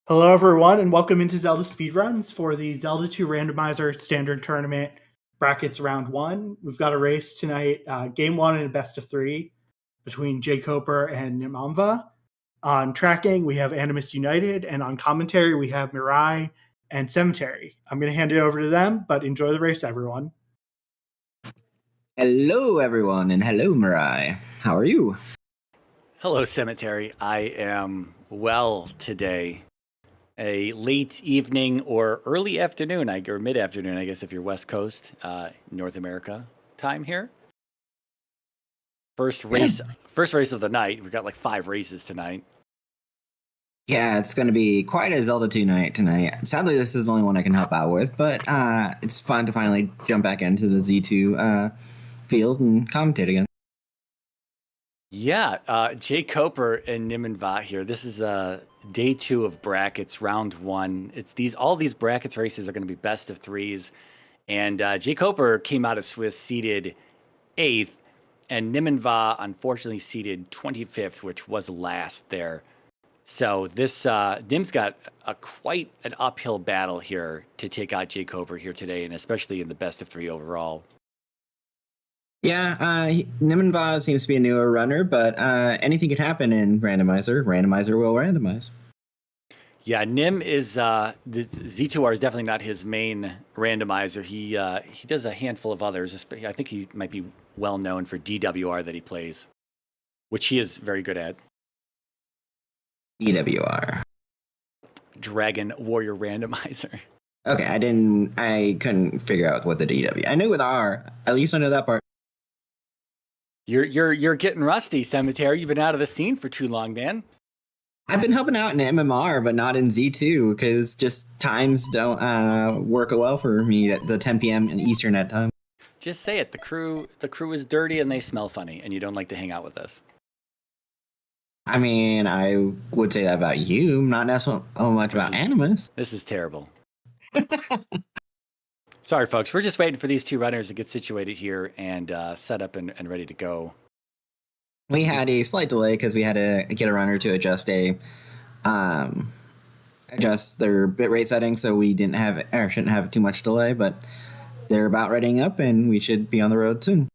Hello, everyone, and welcome into Zelda Speedruns for the Zelda 2 Randomizer Standard Tournament brackets round one. We've got a race tonight, game one in a best of three between jkoper and Nimanva. On tracking, we have Animus United, and on commentary, we have Mirai and Cemetery. I'm going to hand it over to them, but enjoy the race, everyone. Hello, everyone, and hello, Mirai. How are you? Hello, Cemetery. I am well today. A late evening or early afternoon, or mid-afternoon, I guess, if you're West Coast, North America time here. First race of the night. We've got like 5 races tonight. Yeah, it's going to be quite a Zelda 2 night tonight. Sadly, this is the only one I can help out with, but it's fun to finally jump back into the Z2 field and commentate again. Yeah, jkoper and Nimanva here. This is day 2 of brackets, round 1. All these brackets races are going to be best of 3s, and jkoper came out of Swiss seeded 8th, and Nimanva unfortunately seeded 25th, which was last there. So this Nim's got quite an uphill battle here to take out jkoper here today, and especially in the best of 3 overall. Yeah, Nimanva seems to be a newer runner, but anything could happen in Randomizer. Randomizer will randomize. Yeah, Nim is the Z2R is definitely not his main randomizer. He does a handful of others. I think he might be well known for DWR that he plays, which he is very good at. DWR. Dragon Warrior Randomizer. Okay, I couldn't figure out what the DW. I knew with R. At least I know that part. You're getting rusty, Cemetery. You've been out of the scene for too long, man. I've been helping out in MMR, but not in Z2 because just times don't work well for me at the 10 p.m. in Eastern at time. Just say it. The crew is dirty and they smell funny, and you don't like to hang out with us. I mean, I would say that about you, not necessarily much about Animus. This is terrible. Sorry, folks. We're just waiting for these 2 runners to get situated here and set up and ready to go. We had a slight delay because we had to get a runner to adjust their bitrate settings, so we shouldn't have too much delay. But they're about readying up, and we should be on the road soon.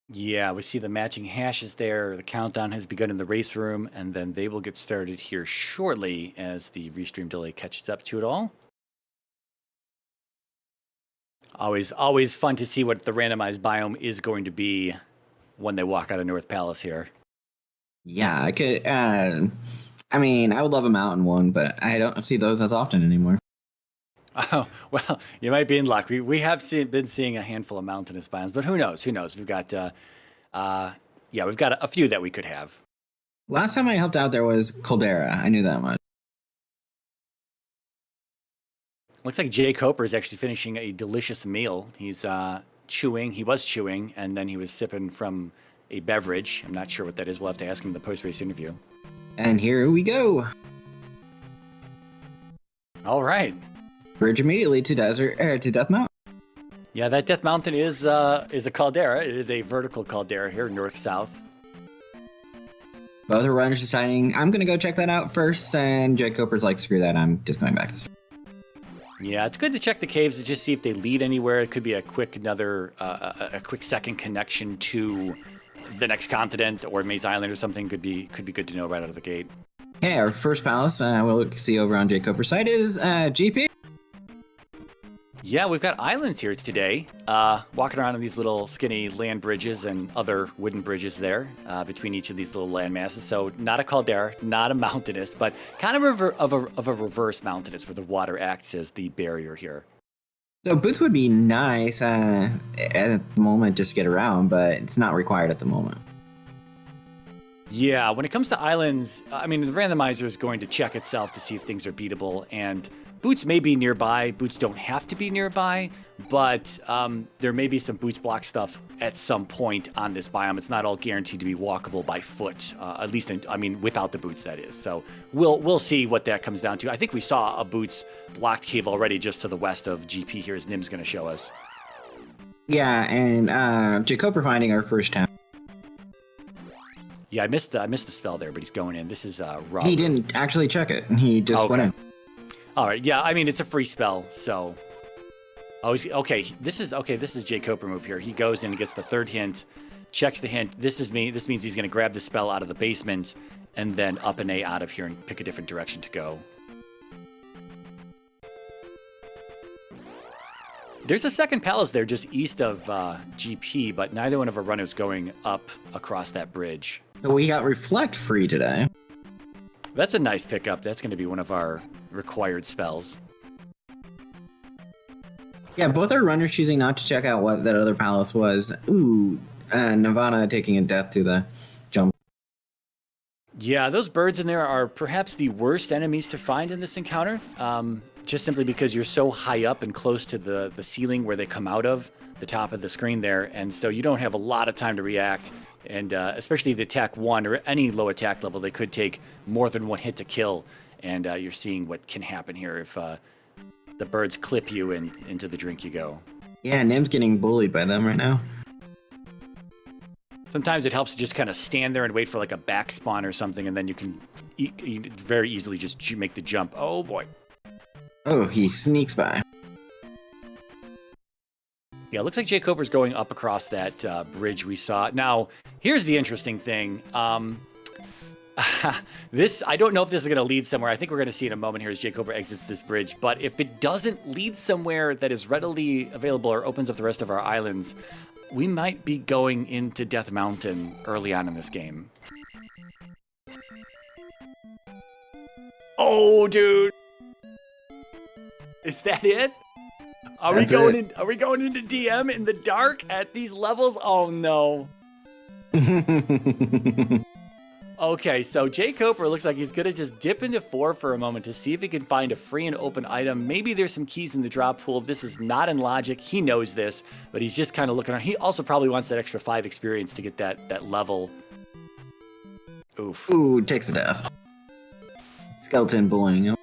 Yeah, we see the matching hashes there. The countdown has begun in the race room, and then they will get started here shortly as the restream delay catches up to it all. Always fun to see what the randomized biome is going to be when they walk out of North Palace here. Yeah, I could. I mean, I would love a mountain one, but I don't see those as often anymore. Oh, well, you might be in luck. We have been seeing a handful of mountainous biomes, but who knows? Who knows? We've got, we've got a few that we could have. Last time I helped out, there was Caldera. I knew that much. Looks like jkoper is actually finishing a delicious meal. He's chewing. He was chewing, and then he was sipping from a beverage. I'm not sure what that is. We'll have to ask him in the post-race interview. And here we go. All right. Bridge immediately to Death Mountain. Yeah, that Death Mountain is a caldera. It is a vertical caldera here, north-south. Both are runners deciding, I'm going to go check that out first, and jkoper's like, screw that, I'm just going back to start. Yeah, it's good to check the caves to just see if they lead anywhere. It could be a quick second connection to the next continent or Maze Island or something. Could be good to know right out of the gate. Okay, our first palace we'll see over on jkoper's side is GP. Yeah, we've got islands here today. Walking around on these little skinny land bridges and other wooden bridges there between each of these little land masses. So not a caldera, not a mountainous, but kind of a reverse mountainous where the water acts as the barrier here. So boots would be nice at the moment just to get around, but it's not required at the moment. Yeah, when it comes to islands, I mean, the randomizer is going to check itself to see if things are beatable, and boots may be nearby. Boots don't have to be nearby, but there may be some boots block stuff at some point on this biome. It's not all guaranteed to be walkable by foot, at least, without the boots, that is. So we'll see what that comes down to. I think we saw a boots blocked cave already just to the west of GP here, as Nim's going to show us. Yeah, and jkoper finding our first town. Yeah, I missed the spell there, but he's going in. This is Rob. He didn't actually check it. He just went in. All right. Yeah, I mean it's a free spell, so. Oh, okay. This is jkoper move here. He goes in and gets the third hint, checks the hint. This means he's going to grab the spell out of the basement, and then up an A out of here and pick a different direction to go. There's a second palace there just east of GP, but neither one of our runners going up across that bridge. So we got Reflect free today. That's a nice pickup. That's going to be one of our required spells. Yeah, both our runners choosing not to check out what that other palace was. Ooh, Nirvana taking a death to the jump. Yeah, those birds in there are perhaps the worst enemies to find in this encounter. Just simply because you're so high up and close to the ceiling where they come out of, the top of the screen there, and so you don't have a lot of time to react, and especially the attack 1 or any low attack level, they could take more than one hit to kill, and you're seeing what can happen here if the birds clip you and into the drink you go. Yeah, Nim's getting bullied by them right now. Sometimes it helps to just kind of stand there and wait for like a back spawn or something, and then you can very easily just make the jump. Oh boy. Oh, he sneaks by. Yeah, it looks like jkoper's going up across that bridge we saw. Now, here's the interesting thing. This, I don't know if this is going to lead somewhere. I think we're going to see in a moment here as jkoper exits this bridge. But if it doesn't lead somewhere that is readily available or opens up the rest of our islands, we might be going into Death Mountain early on in this game. Oh, dude. Is that it? Are we going into DM in the dark at these levels? Oh no. Okay, so jkoper looks like he's gonna just dip into 4 for a moment to see if he can find a free and open item. Maybe there's some keys in the drop pool. This is not in logic. He knows this, but he's just kind of looking around. He also probably wants that extra 5 experience to get that level. Oof. Ooh, takes a death. Skeleton bullying him.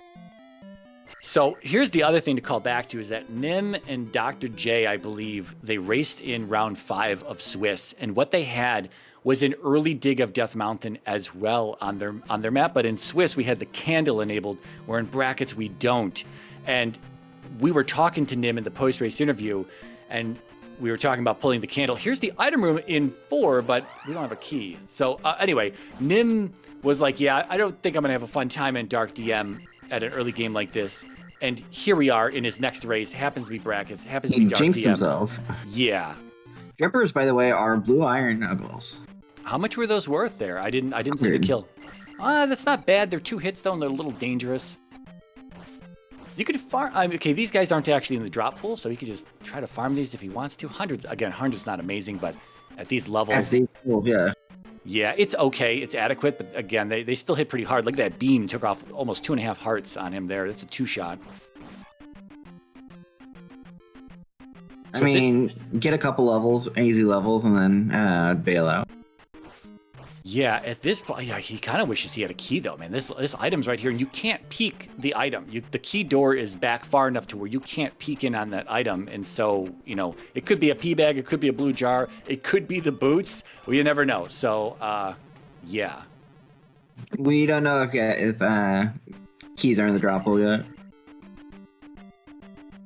So here's the other thing to call back to is that Nim and Dr. J, I believe, they raced in round 5 of Swiss, and what they had was an early dig of Death Mountain as well on their map. But in Swiss, we had the candle enabled, where in brackets we don't. And we were talking to Nim in the post-race interview, and we were talking about pulling the candle. Here's the item room in 4, but we don't have a key. So anyway, Nim was like, yeah, I don't think I'm going to have a fun time in Dark DM at an early game like this. And here we are in his next race. Happens to be brackets. Happens to be Dark DM. He jinxed himself. Yeah. Drippers, by the way, are blue iron knuckles. How much were those worth there? I didn't see the kill. That's not bad. They're 2 hits though, and they're a little dangerous. You could farm. Okay, these guys aren't actually in the drop pool, so he could just try to farm these if he wants to. Hundreds, again, hundreds not amazing, but at these levels, At these levels, yeah. Yeah, it's okay. It's adequate, but again, they still hit pretty hard. Look at that beam. Took off almost 2.5 hearts on him there. That's a 2-shot. I mean, get a couple levels, easy levels, and then bail out. Yeah, at this point, yeah, he kind of wishes he had a key though, man. This item's right here, and you can't peek the item. The key door is back far enough to where you can't peek in on that item, and so it could be a pea bag, it could be a blue jar, it could be the boots. Well, you never know. So, yeah. We don't know if keys are in the drop pool yet.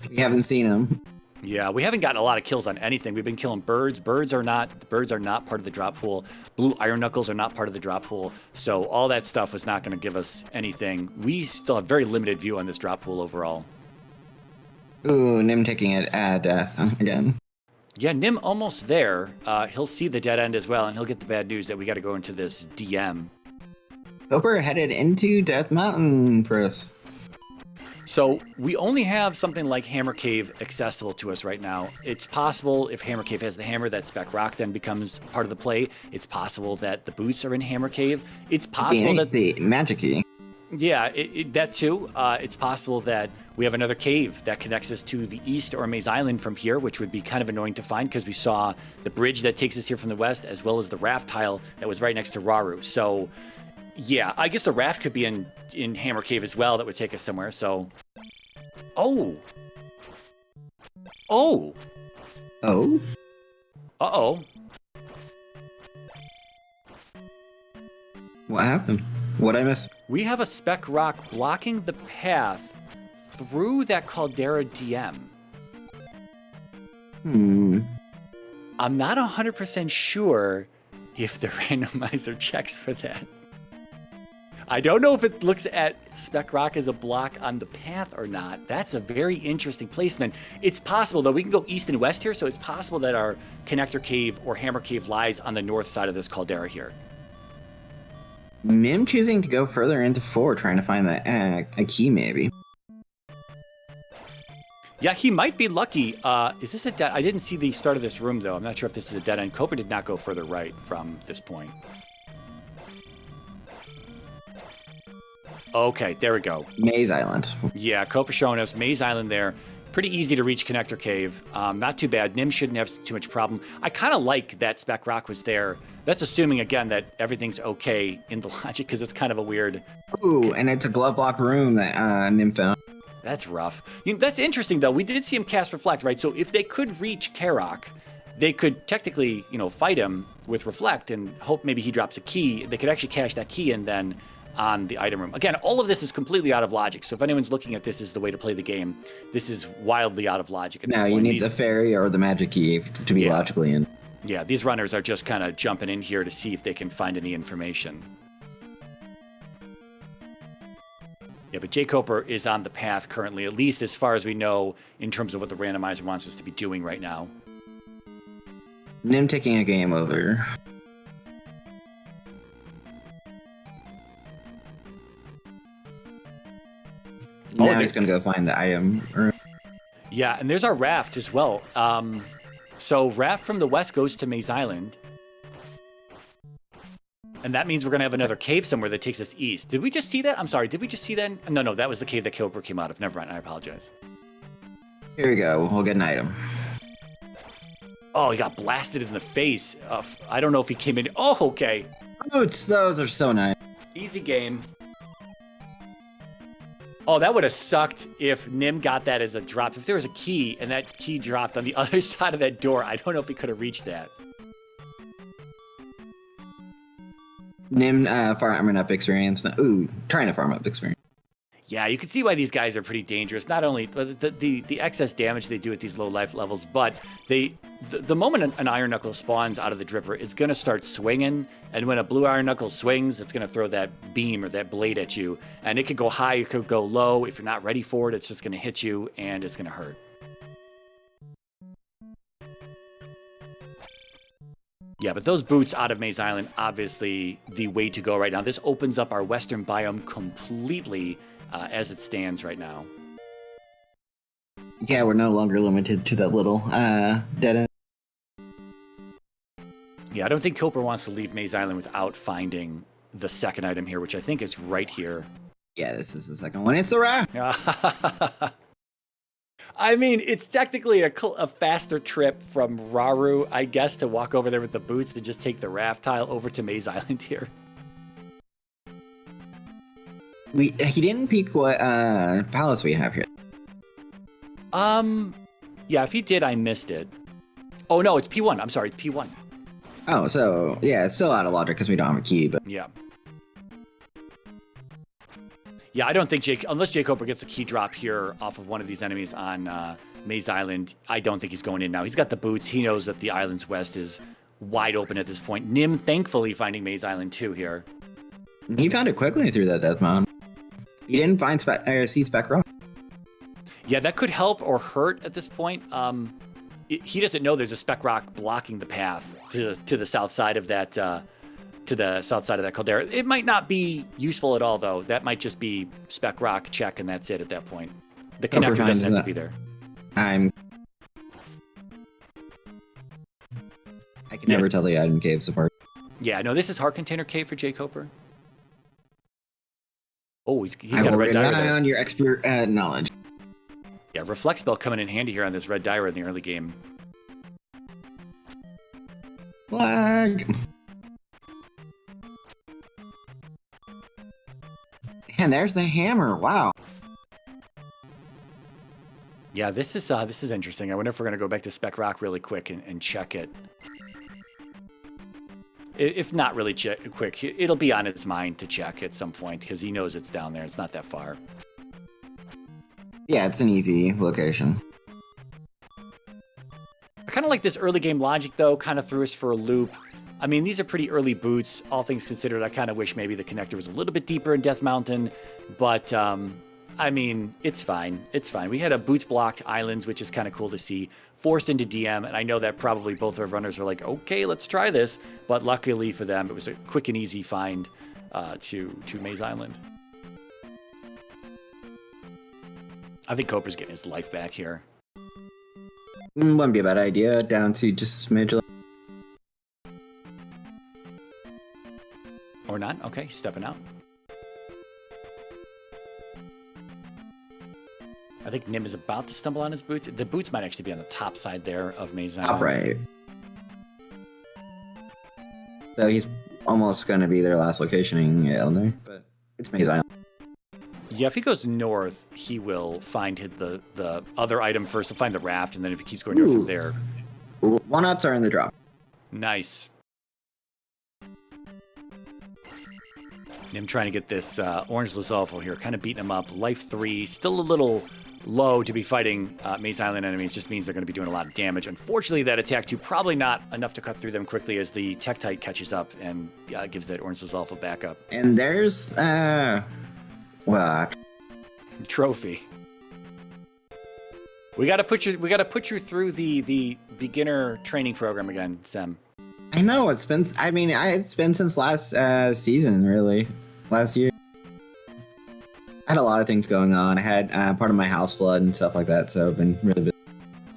We haven't seen them. Yeah, we haven't gotten a lot of kills on anything. We've been killing birds. Birds are not part of the drop pool. Blue iron knuckles are not part of the drop pool. So all that stuff was not going to give us anything. We still have very limited view on this drop pool overall. Ooh, Nim taking it at death again. Yeah, Nim almost there. He'll see the dead end as well, and he'll get the bad news that we got to go into this DM. Koper headed into Death Mountain for us. So we only have something like Hammer Cave accessible to us right now. It's possible if Hammer Cave has the hammer that Spec Rock then becomes part of the play. It's possible that the boots are in Hammer Cave. It's possible that the magic key. Yeah, that too. It's possible that we have another cave that connects us to the east or Maze Island from here, which would be kind of annoying to find because we saw the bridge that takes us here from the west as well as the raft tile that was right next to Raru. So yeah, I guess the raft could be in Hammer Cave as well. That would take us somewhere. So, oh, uh-oh. What happened? What'd I miss? We have a spec rock blocking the path through that Caldera DM. I'm not 100% sure if the randomizer checks for that. I don't know if it looks at spec rock as a block on the path or not. That's a very interesting placement. It's possible, though. We can go east and west here, so it's possible that our connector cave or hammer cave lies on the north side of this caldera here. Nim choosing to go further into 4, trying to find a key, maybe. Yeah, he might be lucky. Is this a dead? I didn't see the start of this room, though. I'm not sure if this is a dead end. Koper did not go further right from this point. Okay, there we go. Maze Island. Yeah, Koper showing us Maze Island there. Pretty easy to reach connector cave. Not too bad. Nim shouldn't have too much problem. I kind of like that spec rock was there. That's assuming, again, that everything's okay in the logic, because it's kind of a weird... Ooh, and it's a glove block room that Nim found. That's rough. You know, that's interesting, though. We did see him cast Reflect, right? So if they could reach Karok, they could technically, fight him with Reflect and hope maybe he drops a key. They could actually cache that key and then on the item room. Again, all of this is completely out of logic. So if anyone's looking at this as the way to play the game, this is wildly out of logic. No, you need the fairy or the magic key to be logically in. Yeah, these runners are just kind of jumping in here to see if they can find any information. Yeah, but jkoper is on the path currently, at least as far as we know, in terms of what the randomizer wants us to be doing right now. Nim taking a game over. Now he's going to go find the item room. Yeah, and there's our raft as well. So raft from the west goes to Maze Island. And that means we're going to have another cave somewhere that takes us east. Did we just see that? I'm sorry, did we just see that? No, that was the cave that Koper came out of. Never mind, I apologize. Here we go. We'll get an item. Oh, he got blasted in the face. I don't know if he came in. Oh, okay. Oh, those are so nice. Easy game. Oh, that would have sucked if Nim got that as a drop. If there was a key and that key dropped on the other side of that door, I don't know if he could have reached that. Nim farming up experience. Ooh, trying to farm up experience. Yeah, you can see why these guys are pretty dangerous. Not only the excess damage they do at these low life levels, but the moment an Iron Knuckle spawns out of the dripper, it's going to start swinging. And when a blue Iron Knuckle swings, it's going to throw that beam or that blade at you. And it could go high, it could go low. If you're not ready for it, it's just going to hit you and it's going to hurt. Yeah, but those boots out of Maze Island, obviously the way to go right now. This opens up our western biome completely as it stands right now. Yeah, we're no longer limited to that little dead end. Yeah, I don't think Koper wants to leave Maze Island without finding the second item here, which I think is right here. Yeah, this is the second one. It's the raft. I mean, it's technically a faster trip from Raru, I guess, to walk over there with the boots and just take the raft tile over to Maze Island here. He didn't peek what palace we have here. Yeah, if he did, I missed it. Oh no, it's P1. I'm sorry, it's P1. Oh, so yeah, it's still out of logic because we don't have a key, but yeah. Yeah, I don't think unless jkoper gets a key drop here off of one of these enemies on Maze Island, I don't think he's going in now. He's got the boots. He knows that the island's west is wide open at this point. Nim, thankfully, finding Maze Island 2 here. He found it quickly through that death mound. He didn't find see spec rock. Yeah, that could help or hurt at this point. He doesn't know there's a spec rock blocking the path to the south side of that caldera. It might not be useful at all, though. That might just be spec rock check, and that's it at that point. The connector doesn't have to be there. I can never tell the item caves apart. Yeah, no, this is Heart Container Cave for jkoper. Oh, he's got a red dye there. On your expert knowledge. Yeah, Reflect Spell coming in handy here on this red dye in the early game. Flag. And there's the hammer. Wow. Yeah, this is interesting. I wonder if we're gonna go back to Spec Rock really quick and check it. If not really quick, it'll be on his mind to check at some point because he knows it's down there. It's not that far. Yeah, it's an easy location. I kind of like this early game logic, though. Kind of threw us for a loop. I mean, these are pretty early boots, all things considered. I kind of wish maybe the connector was a little bit deeper in Death Mountain, but I mean, it's fine. It's fine. We had a boots blocked islands, which is kind of cool to see, forced into DM, and I know that probably both our runners were like, okay, let's try this, but luckily for them, it was a quick and easy find to Maze Island. I think Coper's getting his life back here. Wouldn't be a bad idea, down to just a smidge. Or not? Okay, stepping out. I think Nim is about to stumble on his boots. The boots might actually be on the top side there of Maze Island. Top right. So he's almost going to be their last location there, but it's Maze Island. Yeah, if he goes north, he will find the other item first. He'll find the raft, and then if he keeps going north from there. 1-ups are in the drop. Nice. Nim trying to get this Orange Lizalfo here, kind of beating him up. Life 3, still a little low to be fighting Maze Island enemies, just means they're going to be doing a lot of damage. Unfortunately, that attack 2 probably not enough to cut through them quickly as the Tektite catches up and gives that Orange Lizalfo back up. And there's, trophy. We got to put you through the beginner training program again, Sem. I know it's been since last season, really. Last year. I had a lot of things going on. I had part of my house flood and stuff like that, so I've been really busy.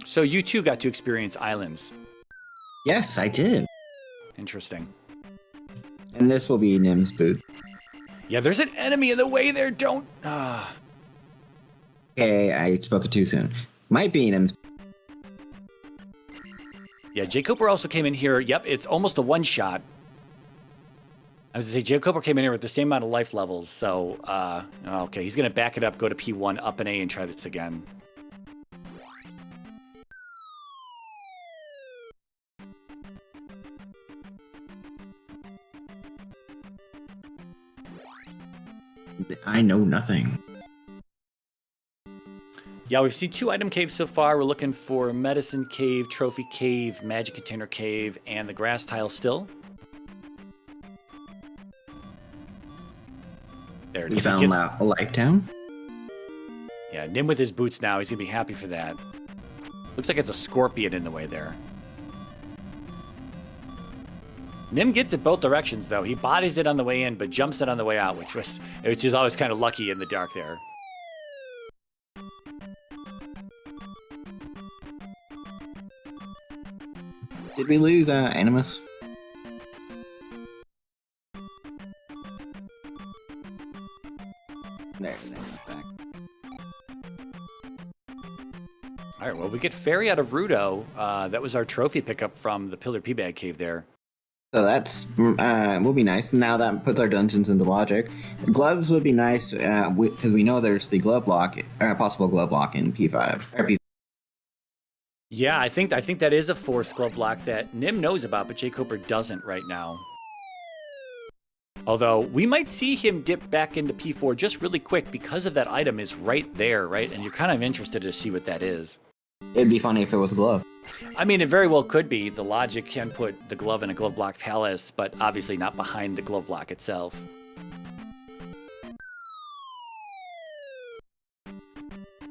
So you too got to experience islands. Yes, I did. Interesting. And this will be Nim's boot. Yeah, there's an enemy in the way there. Don't. Okay, I spoke it too soon. Might be Nim's. Yeah, jkoper also came in here. Yep, it's almost a one-shot. I was going to say, jkoper came in here with the same amount of life levels, so, okay, he's going to back it up, go to P1, up an A, and try this again. I know nothing. Yeah, we've seen 2 item caves so far. We're looking for Medicine Cave, Trophy Cave, Magic Container Cave, and the Grass Tile still. There it is. We found Lifetown. Yeah, Nim with his boots now. He's going to be happy for that. Looks like it's a scorpion in the way there. Nim gets it both directions, though. He bodies it on the way in, but jumps it on the way out, which is always kind of lucky in the dark there. Did we lose Animus? There, back. All right, well, we get Fairy out of Rudo. That was our trophy pickup from the Pillar P-Bag Cave there. So that's will be nice. Now that puts our dungeons into logic. Gloves would be nice because we know there's the glove block, possible glove block in P5. Or P5. Yeah, I think that is a forced glove block that Nim knows about, but jkoper doesn't right now. Although, we might see him dip back into P4 just really quick because of that item is right there, right? And you're kind of interested to see what that is. It'd be funny if it was a glove. I mean, it very well could be. The logic can put the glove in a glove block talus, but obviously not behind the glove block itself.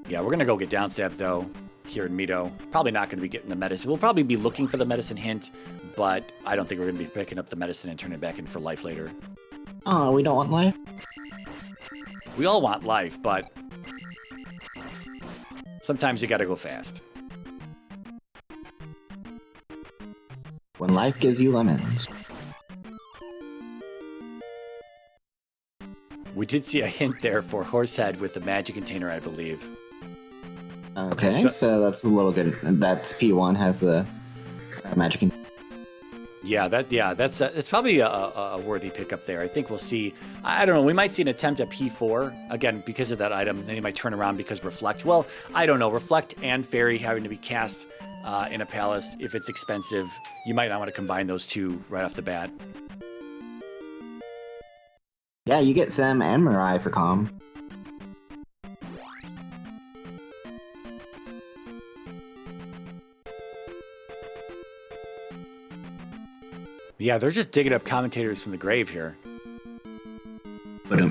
Yeah, we're going to go get downstab, though, here in Mito. Probably not going to be getting the medicine. We'll probably be looking for the medicine hint, but I don't think we're going to be picking up the medicine and turning it back in for life later. Oh, we don't want life? We all want life, but sometimes you got to go fast. When life gives you lemons. We did see a hint there for Horsehead with the magic container, I believe. Okay, so that's a little good. That's P1 has the magic container. Yeah, it's probably a worthy pickup there. I think we'll see. I don't know. We might see an attempt at P4 again because of that item. Then he might turn around because Reflect. Well, I don't know. Reflect and Fairy having to be cast in a palace. If it's expensive, you might not want to combine those two right off the bat. Yeah, you get Sam and Mirai for calm. Yeah, they're just digging up commentators from the grave here. But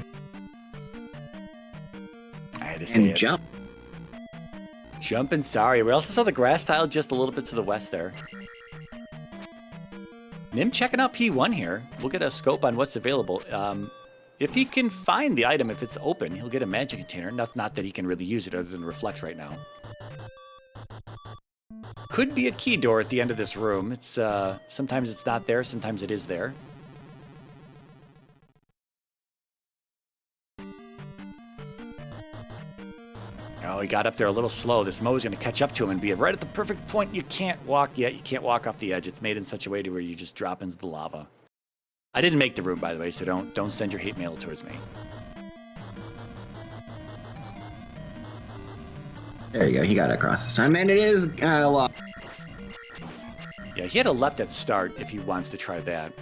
I had to say it. Jump. Jumping, sorry. We also saw the grass tile just a little bit to the west there. Nim checking out P1 here. We'll get a scope on what's available. If he can find the item, if it's open, he'll get a magic container. Not that he can really use it other than reflect right now. Could be a key door at the end of this room. It's sometimes it's not there, sometimes it is there. Oh, he got up there a little slow. This Moe's going to catch up to him and be right at the perfect point. You can't walk yet. You can't walk off the edge. It's made in such a way to where you just drop into the lava. I didn't make the room, by the way, so don't send your hate mail towards me. There you go. He got it across this time, and it is a lot. Yeah, he had a left at start if he wants to try that.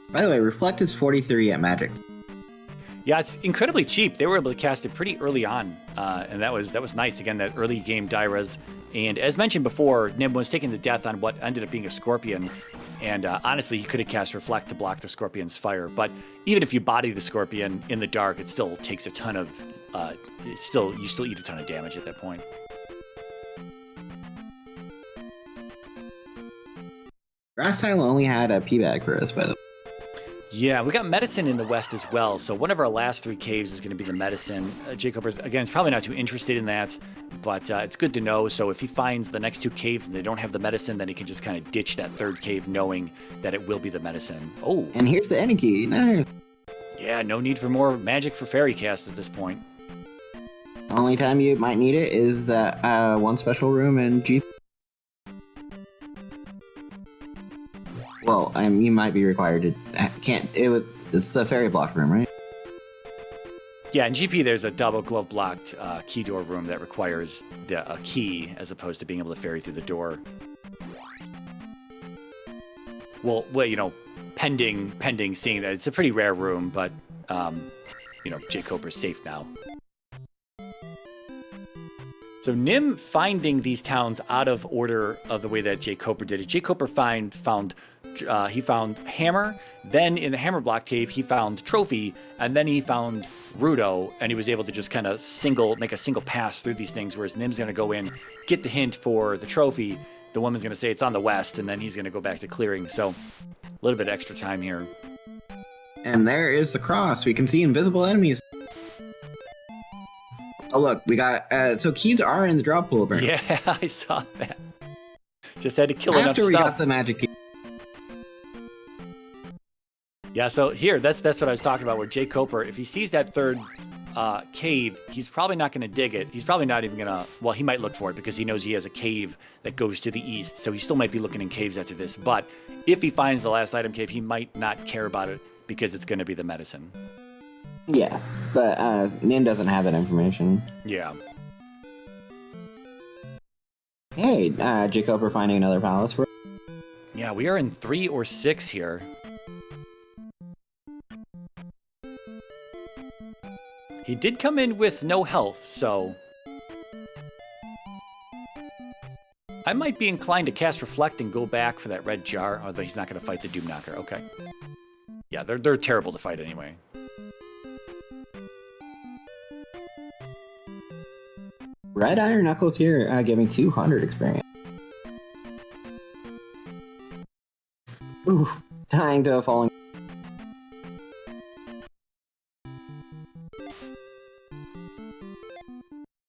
By the way, Reflect is 43 at Magic. Yeah, it's incredibly cheap. They were able to cast it pretty early on, and that was nice. Again, that early game Dairas. And as mentioned before, Nim was taking the death on what ended up being a Scorpion. And honestly, he could have cast Reflect to block the Scorpion's fire. But even if you body the Scorpion in the dark, it still takes a ton of... you still eat a ton of damage at that point. Grass Tile only had a P-Bag for us, by the way. Yeah, we got medicine in the west as well. So one of our last three caves is going to be the medicine. jkoper, again, is probably not too interested in that, but it's good to know. So if he finds the next two caves and they don't have the medicine, then he can just kind of ditch that third cave knowing that it will be the medicine. Oh. And here's the Eniki. Nice. Yeah, no need for more magic for fairy cast at this point. The only time you might need it is that one special room in G. Well, you might be required to. It's the fairy block room, right? Yeah, in GP there's a double glove blocked key door room that requires a key as opposed to being able to ferry through the door. Well, you know, pending seeing that it's a pretty rare room, but you know, jkoper's safe now. So Nim finding these towns out of order of the way that jkoper did it. jkoper he found Hammer, then in the Hammer Block Cave he found Trophy, and then he found Rudo, and he was able to just kind of make a single pass through these things, whereas Nim's going to go in, get the hint for the Trophy, the woman's going to say it's on the west, and then he's going to go back to clearing, so a little bit extra time here. And there is the cross. We can see invisible enemies. Oh look, we got, so keys are in the drop pool, apparently. Yeah, I saw that. Just had to kill enough stuff. After we got the magic key. Yeah, so here, that's what I was talking about, where jkoper, if he sees that third cave, he's probably not going to dig it. He's probably not even going to, well, he might look for it because he knows he has a cave that goes to the east, so he still might be looking in caves after this. But if he finds the last item cave, he might not care about it because it's going to be the medicine. Yeah, but Nim doesn't have that information. Yeah. Hey, jkoper finding another palace for us. Yeah, we are in 3 or 6 here. He did come in with no health, so I might be inclined to cast Reflect and go back for that red jar, although he's not going to fight the Doom Knocker. Okay. Yeah, they're terrible to fight anyway. Red Iron Knuckles here, giving 200 experience. Oof, dying to a falling.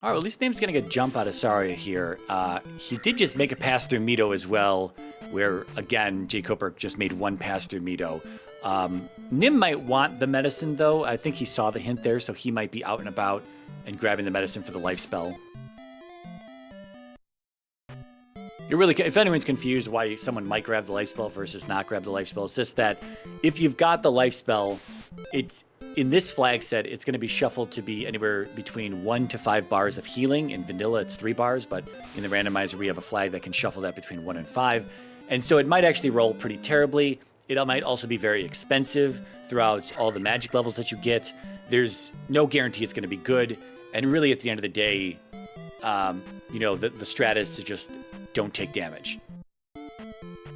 All right, well, at least Nim's going to get a jump out of Saria here. He did just make a pass through Mito as well, where, again, jkoper just made one pass through Mito. Nim might want the medicine, though. I think he saw the hint there, so he might be out and about and grabbing the medicine for the life spell. You're really, if anyone's confused why someone might grab the life spell versus not grab the life spell, it's just that if you've got the life spell, in this flag set, it's going to be shuffled to be anywhere between 1 to 5 bars of healing. In vanilla, it's 3 bars, but in the randomizer, we have a flag that can shuffle that between 1 and 5. And so it might actually roll pretty terribly. It might also be very expensive throughout all the magic levels that you get. There's no guarantee it's going to be good. And really, at the end of the day, you know, the strat is to just don't take damage.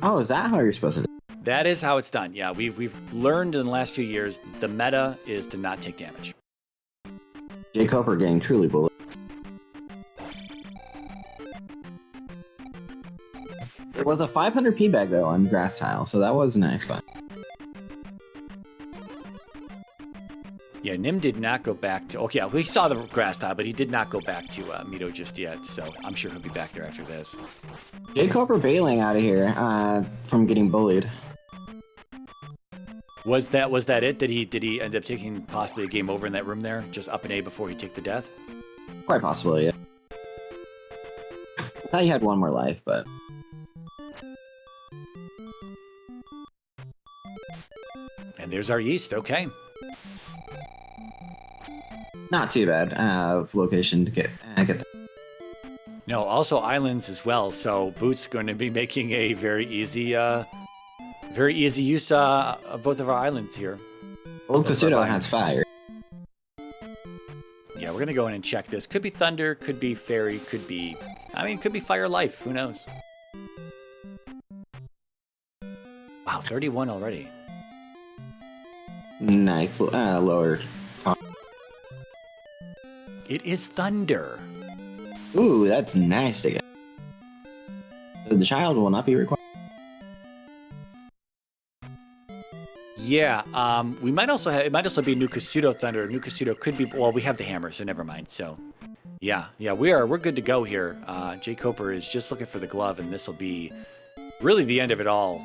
Oh, is that how you're supposed to do it? That is how it's done. Yeah, we've learned in the last few years the meta is to not take damage. jkoper getting truly bullied. There was a 500 P bag though on grass tile, so that was nice fun. Yeah, Nim did not go back to... Okay, yeah, we saw the grass tile, but he did not go back to Mito just yet, so I'm sure he'll be back there after this. jkoper bailing out of here from getting bullied. Was that it? Did he end up taking possibly a game over in that room there? Just up an A before he took the death? Quite possibly, yeah. I thought he had one more life, but... And there's our yeast, okay. Not too bad location to get that. No, also islands as well, so Boot's going to be making a very easy use of both of our islands here. Old Kasuto has fire. Yeah, we're going to go in and check this. Could be Thunder, could be Fairy, could be Fire Life, who knows? Wow, 31 already. Nice, lower. It is Thunder. Ooh, that's nice to get. The child will not be required. Yeah, we might also have, it might also be New Kasuto Thunder. New Kasuto could be, well, we have the hammer, so never mind. So, yeah, we're good to go here. jkoper is just looking for the glove, and this will be really the end of it all.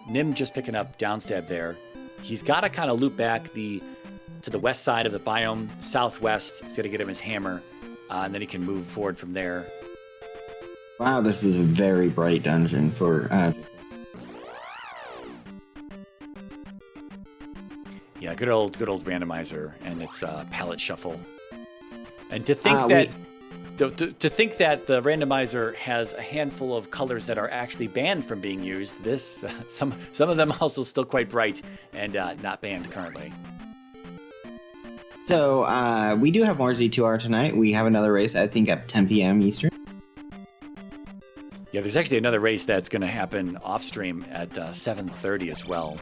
Nim just picking up downstab there. He's got to kind of loop back to the west side of the biome, southwest. He's got to get him his hammer, and then he can move forward from there. Wow, this is a very bright dungeon for... Yeah, good old randomizer, and it's palette shuffle. And to think to think that the randomizer has a handful of colors that are actually banned from being used, this some of them also still quite bright and not banned currently. So, we do have more Z2R tonight. We have another race, I think, at 10 p.m. Eastern. Yeah, there's actually another race that's going to happen off-stream at 7:30 as well.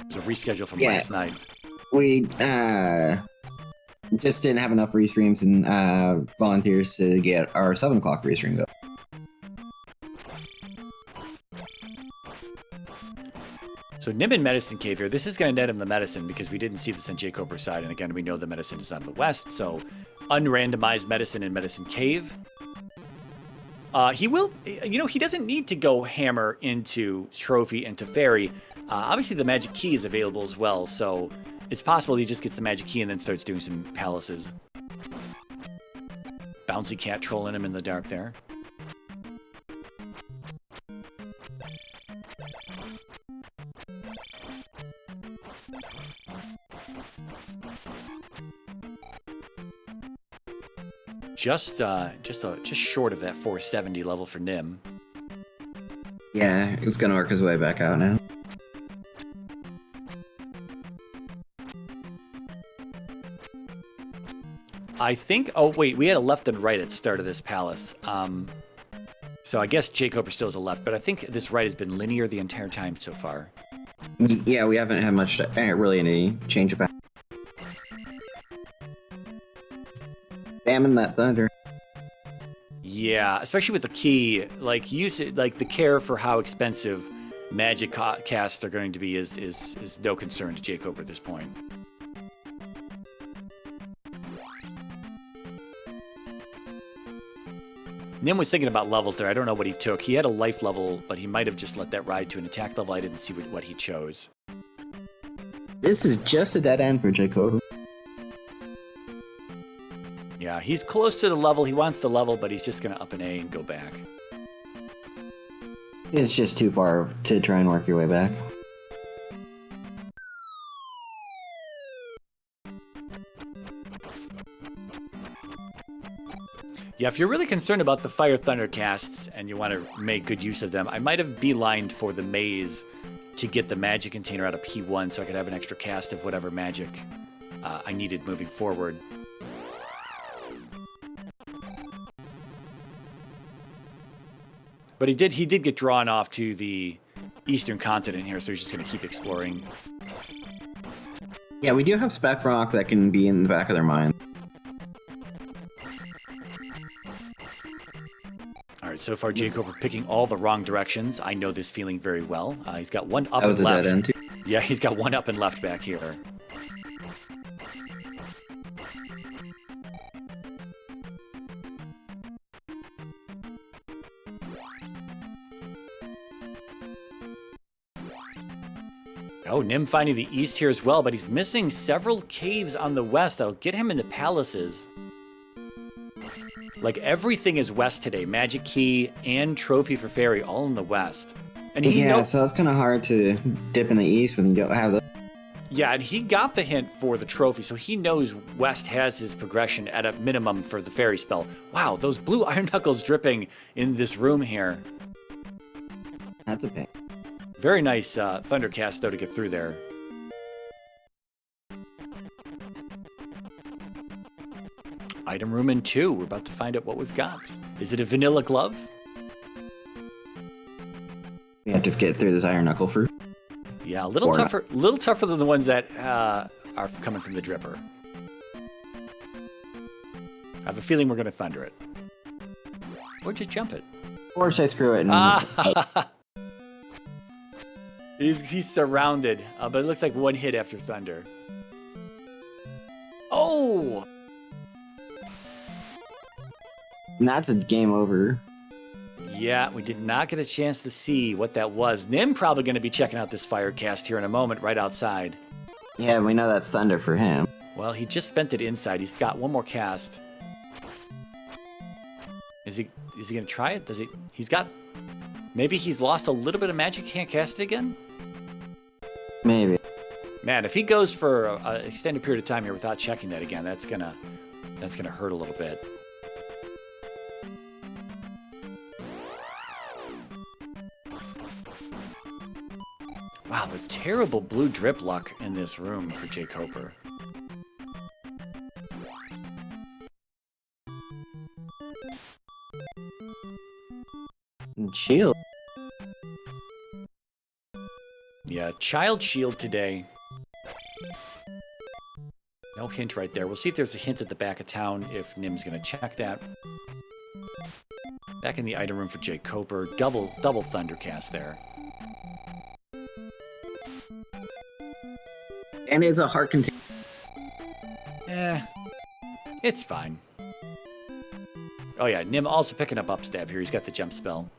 There's a reschedule from last night. We just didn't have enough restreams and volunteers to get our 7 o'clock restream going. So Niman Medicine Cave here. This is going to net him the medicine because we didn't see this on jkoper's side. And again, we know the medicine is on the west. So unrandomized medicine in Medicine Cave. He will, you know, he doesn't need to go hammer into Trophy, into Fairy. Obviously, the magic key is available as well. So it's possible he just gets the magic key and then starts doing some palaces. Bouncy cat trolling him in the dark there. Just short of that 470 level for Nim. Yeah, he's gonna work his way back out now. I think. Oh wait, we had a left and right at the start of this palace. So I guess jkoper still has a left, but I think this right has been linear the entire time so far. Yeah, we haven't had much, really any change about. Spamming that thunder. Yeah, especially with the key, like use it, like the care for how expensive magic casts are going to be is no concern to jkoper at this point. Nim was thinking about levels there. I don't know what he took. He had a life level, but he might have just let that ride to an attack level. I didn't see what he chose. This is just a dead end for jkoper. Yeah, he's close to the level. He wants the level, but he's just going to up an A and go back. It's just too far to try and work your way back. Yeah, if you're really concerned about the Fire Thunder casts and you want to make good use of them, I might have beelined for the maze to get the magic container out of P1 so I could have an extra cast of whatever magic I needed moving forward. But he did get drawn off to the eastern continent here, so he's just going to keep exploring. Yeah, we do have spec rock that can be in the back of their mind. All right, so far jkoper picking all the wrong directions. I know this feeling very well. He's got one up That was and a left. dead end, too. Yeah, he's got one up and left back here. Oh, Nim finding the east here as well, but he's missing several caves on the west that'll get him into palaces. Like, everything is west today. Magic Key and Trophy for Fairy all in the west. And So it's kind of hard to dip in the east when you don't have the... Yeah, and he got the hint for the trophy, so he knows west has his progression at a minimum for the fairy spell. Wow, those blue iron knuckles dripping in this room here. That's a pain. Very nice Thundercast, though, to get through there. Item room in 2. We're about to find out what we've got. Is it a vanilla glove? We have to get through this iron knuckle fruit. Yeah, a little tougher than the ones that are coming from the dripper. I have a feeling we're going to thunder it. Or just jump it. Or should I screw it? And... He's surrounded, but it looks like one hit after thunder. Oh! And that's a game over. Yeah, we did not get a chance to see what that was. Nim probably going to be checking out this Firecast here in a moment, right outside. Yeah, we know that's thunder for him. Well, he just spent it inside. He's got one more cast. Is he going to try it? Does he? He's got... Maybe he's lost a little bit of magic. Can't cast it again? Maybe. Man, if he goes for an extended period of time here without checking that again, that's gonna hurt a little bit. Wow, the terrible blue drip luck in this room for jkoper. Shield. Yeah, child shield today. No hint right there. We'll see if there's a hint at the back of town if Nim's going to check that. Back in the item room for jkoper. Double Thundercast there. And it's a heart container. It's fine. Oh yeah, Nim also picking up upstab here. He's got the jump spell.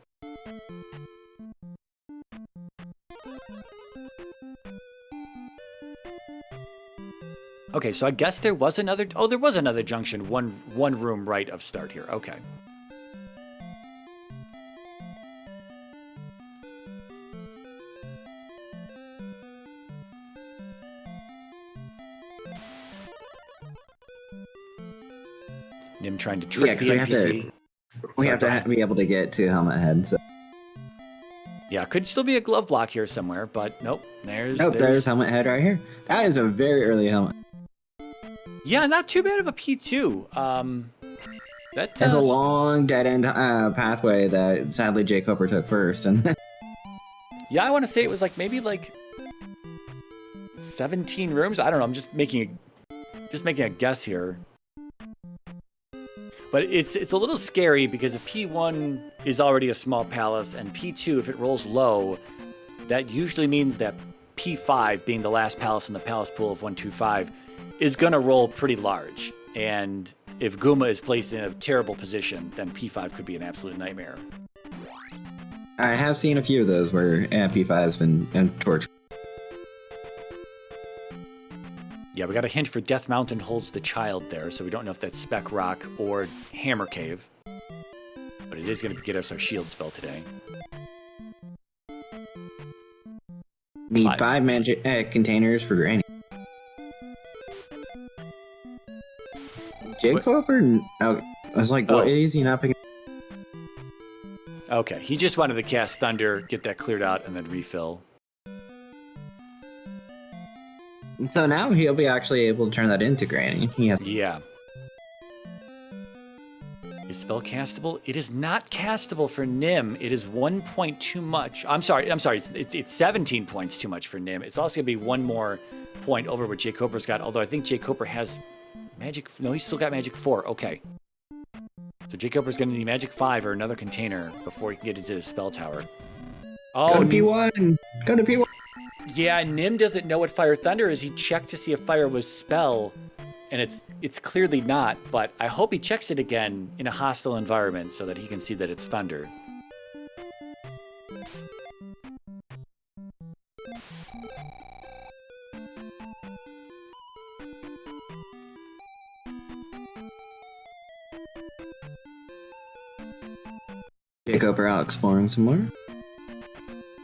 Okay, so I guess there was another... Oh, there was another junction, one room right of start here. Okay. Nim trying to trick the NPC. We have to be able to get to Helmet Head. So. Yeah, could still be a glove block here somewhere, but nope. There's Helmet Head right here. That is a very early helmet. Yeah, not too bad of a P2. That's a long dead-end pathway that sadly jkoper took first. And yeah, I want to say it was maybe 17 rooms. I don't know. I'm just making a guess here. But it's a little scary because if P1 is already a small palace and P2, if it rolls low, that usually means that P5, being the last palace in the palace pool of 125, is going to roll pretty large. And if Guma is placed in a terrible position, then P5 could be an absolute nightmare. I have seen a few of those where P5 has been tortured. Yeah, we got a hint for Death Mountain holds the child there, so we don't know if that's Spec Rock or Hammer Cave. But it is going to get us our shield spell today. Need 5 magic containers for Granny. jkoper? I was like, Oh. what is he not picking? Okay, he just wanted to cast Thunder, get that cleared out, and then refill. So now he'll be actually able to turn that into Granny. He has. Yeah. Is spell castable? It is not castable for Nim. It is 1 point too much. I'm sorry. It's 17 points too much for Nim. It's also going to be one more point over what jkoper's got. Although I think jkoper has magic. No, he's still got magic 4. Okay. So jkoper's going to need magic 5 or another container before he can get into the spell tower. Oh, Go to P1. Go to P1. yeah. Nim doesn't know what Fire Thunder is. He checked to see if fire was spell. And it's clearly not, but I hope he checks it again in a hostile environment so that he can see that it's thunder. jkoper out exploring some more.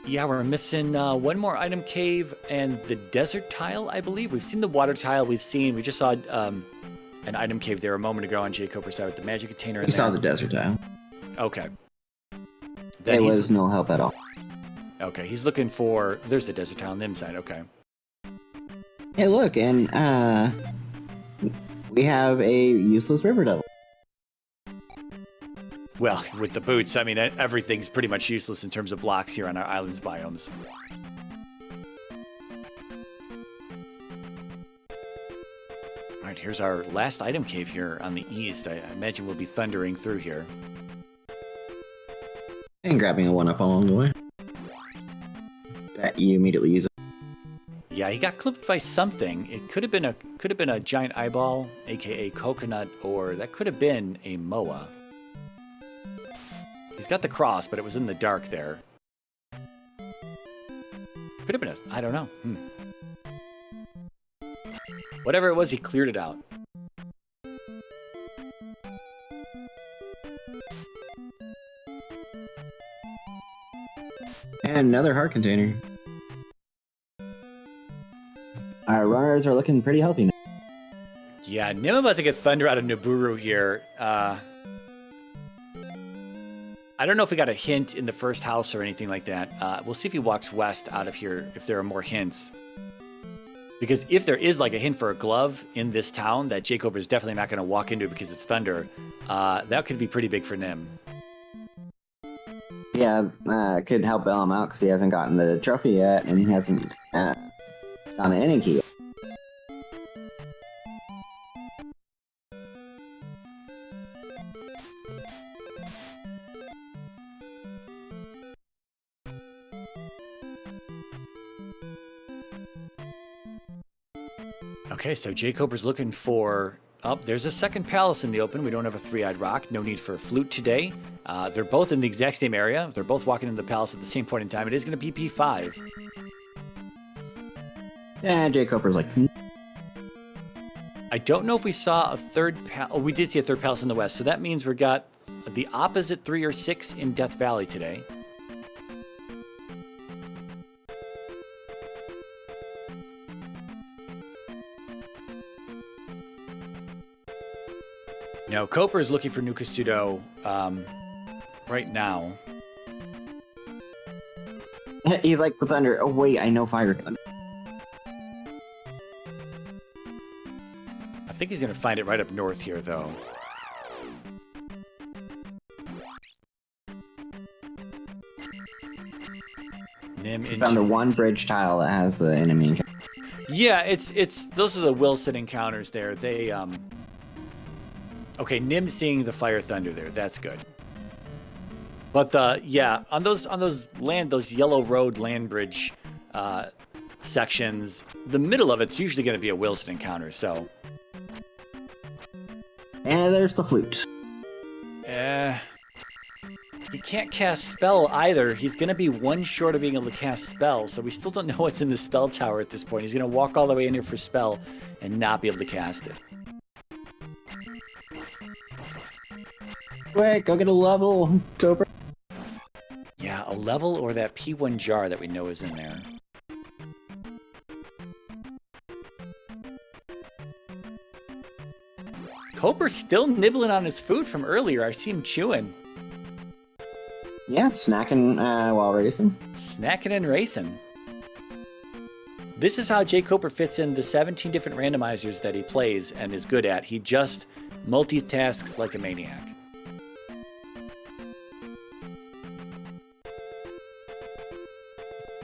Yeah, we're missing one more item cave and the desert tile, I believe. We've seen the water tile. We just saw an item cave there a moment ago on jkoper's side with the magic container in We there. saw the desert tile. Okay. There was no help at all. Okay, he's looking for... There's the desert tile on Nim's side, okay. Hey, look, and we have a useless river devil. Well, with the boots, I mean, everything's pretty much useless in terms of blocks here on our island's biomes. All right, here's our last item cave here on the east. I imagine we'll be thundering through here. And grabbing a 1-up along the way. That you immediately use it. Yeah, he got clipped by something. It could have been a giant eyeball, aka coconut, or that could have been a moa. He's got the cross, but it was in the dark there. Could have been I don't know. Whatever it was, he cleared it out. And another heart container. Our runners are looking pretty healthy now. Yeah, Nim about to get thunder out of Naburu here. I don't know if we got a hint in the first house or anything like that. We'll see if he walks west out of here, if there are more hints. Because if there is like a hint for a glove in this town that jkoper is definitely not going to walk into because it's thunder, that could be pretty big for Nim. Yeah, could help bail him out because he hasn't gotten the trophy yet, and he hasn't gotten any key. Okay, so jkoper's looking for... Oh, there's a second palace in the open. We don't have a three-eyed rock. No need for a flute today. They're both in the exact same area. They're both walking into the palace at the same point in time. It is going to be P5. Yeah, jkoper's like... I don't know if we saw a third palace. Oh, we did see a third palace in the west. So that means we got the opposite 3 or 6 in Death Valley today. Now, Coper is looking for New Custudo right now. He's like with thunder. Oh wait, I know fire. I think he's going to find it right up north here, though. Nim Found the one bridge tile that has the enemy. Yeah, it's those are the Wilson encounters there. They Okay, Nim seeing the fire thunder there. That's good. But on those yellow road land bridge sections, the middle of it's usually going to be a Wilson encounter. So. And there's the flute. He can't cast spell either. He's going to be one short of being able to cast spell, so we still don't know what's in the spell tower at this point. He's going to walk all the way in here for spell and not be able to cast it. Wait, go get a level, Cobra. Yeah, a level or that P1 jar that we know is in there. Coper's still nibbling on his food from earlier. I see him chewing. Yeah, snacking while racing. Snacking and racing. This is how jkoper fits in the 17 different randomizers that he plays and is good at. He just multitasks like a maniac.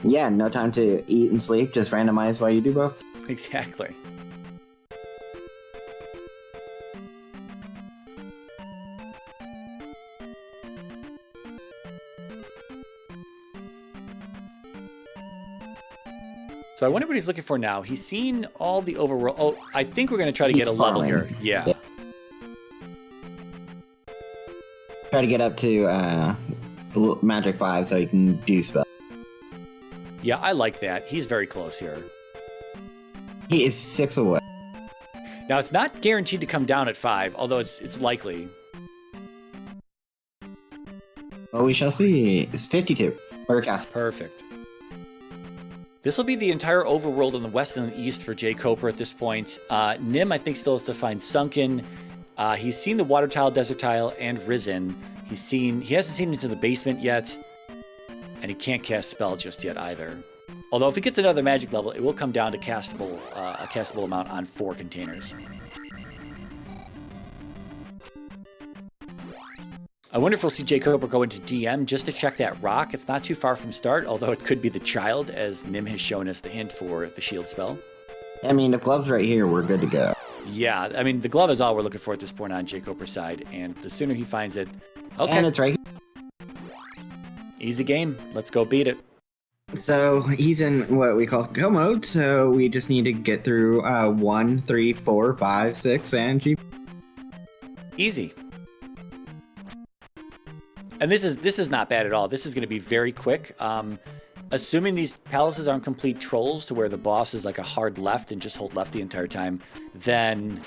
Yeah, no time to eat and sleep, just randomize while you do both. Exactly. So I wonder what he's looking for now. He's seen all the overworld. Oh, I think we're going to try to get a level here. Yeah. Try to get up to Magic 5 so you can do spell. Yeah, I like that. He's very close here. He is 6 away. Now, it's not guaranteed to come down at 5, although it's likely. Well, we shall see. It's 52. We're cast. Perfect. This will be the entire overworld in the west and the east for jkoper at this point. Nim, I think, still has to find Sunken. He's seen the Water Tile, Desert Tile, and Risen. He hasn't seen into the basement yet, and he can't cast Spell just yet either. Although if he gets another magic level, it will come down to a castable amount on 4 containers. I wonder if we'll see jkoper go into DM just to check that rock. It's not too far from start, although it could be the child, as Nim has shown us the hint for the shield spell. I mean, the glove's right here. We're good to go. Yeah, I mean, the glove is all we're looking for at this point on jkoper's side, and the sooner he finds it... Okay. And it's right here. Easy game. Let's go beat it. So he's in what we call go mode, so we just need to get through 1, 3, 4, 5, 6, and G. Easy. And this is not bad at all. This is going to be very quick. Assuming these palaces aren't complete trolls to where the boss is like a hard left and just hold left the entire time, then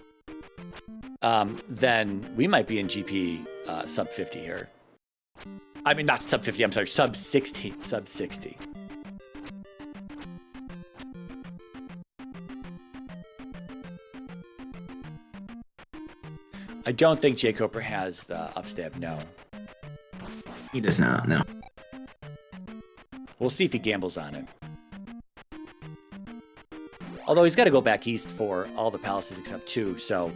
we might be in GP sub 50 here. I mean, not sub 50, I'm sorry, sub 60. Sub 60. I don't think jkoper has the upstab, no. He does not, no. We'll see if he gambles on it. Although he's got to go back east for all the palaces except 2, so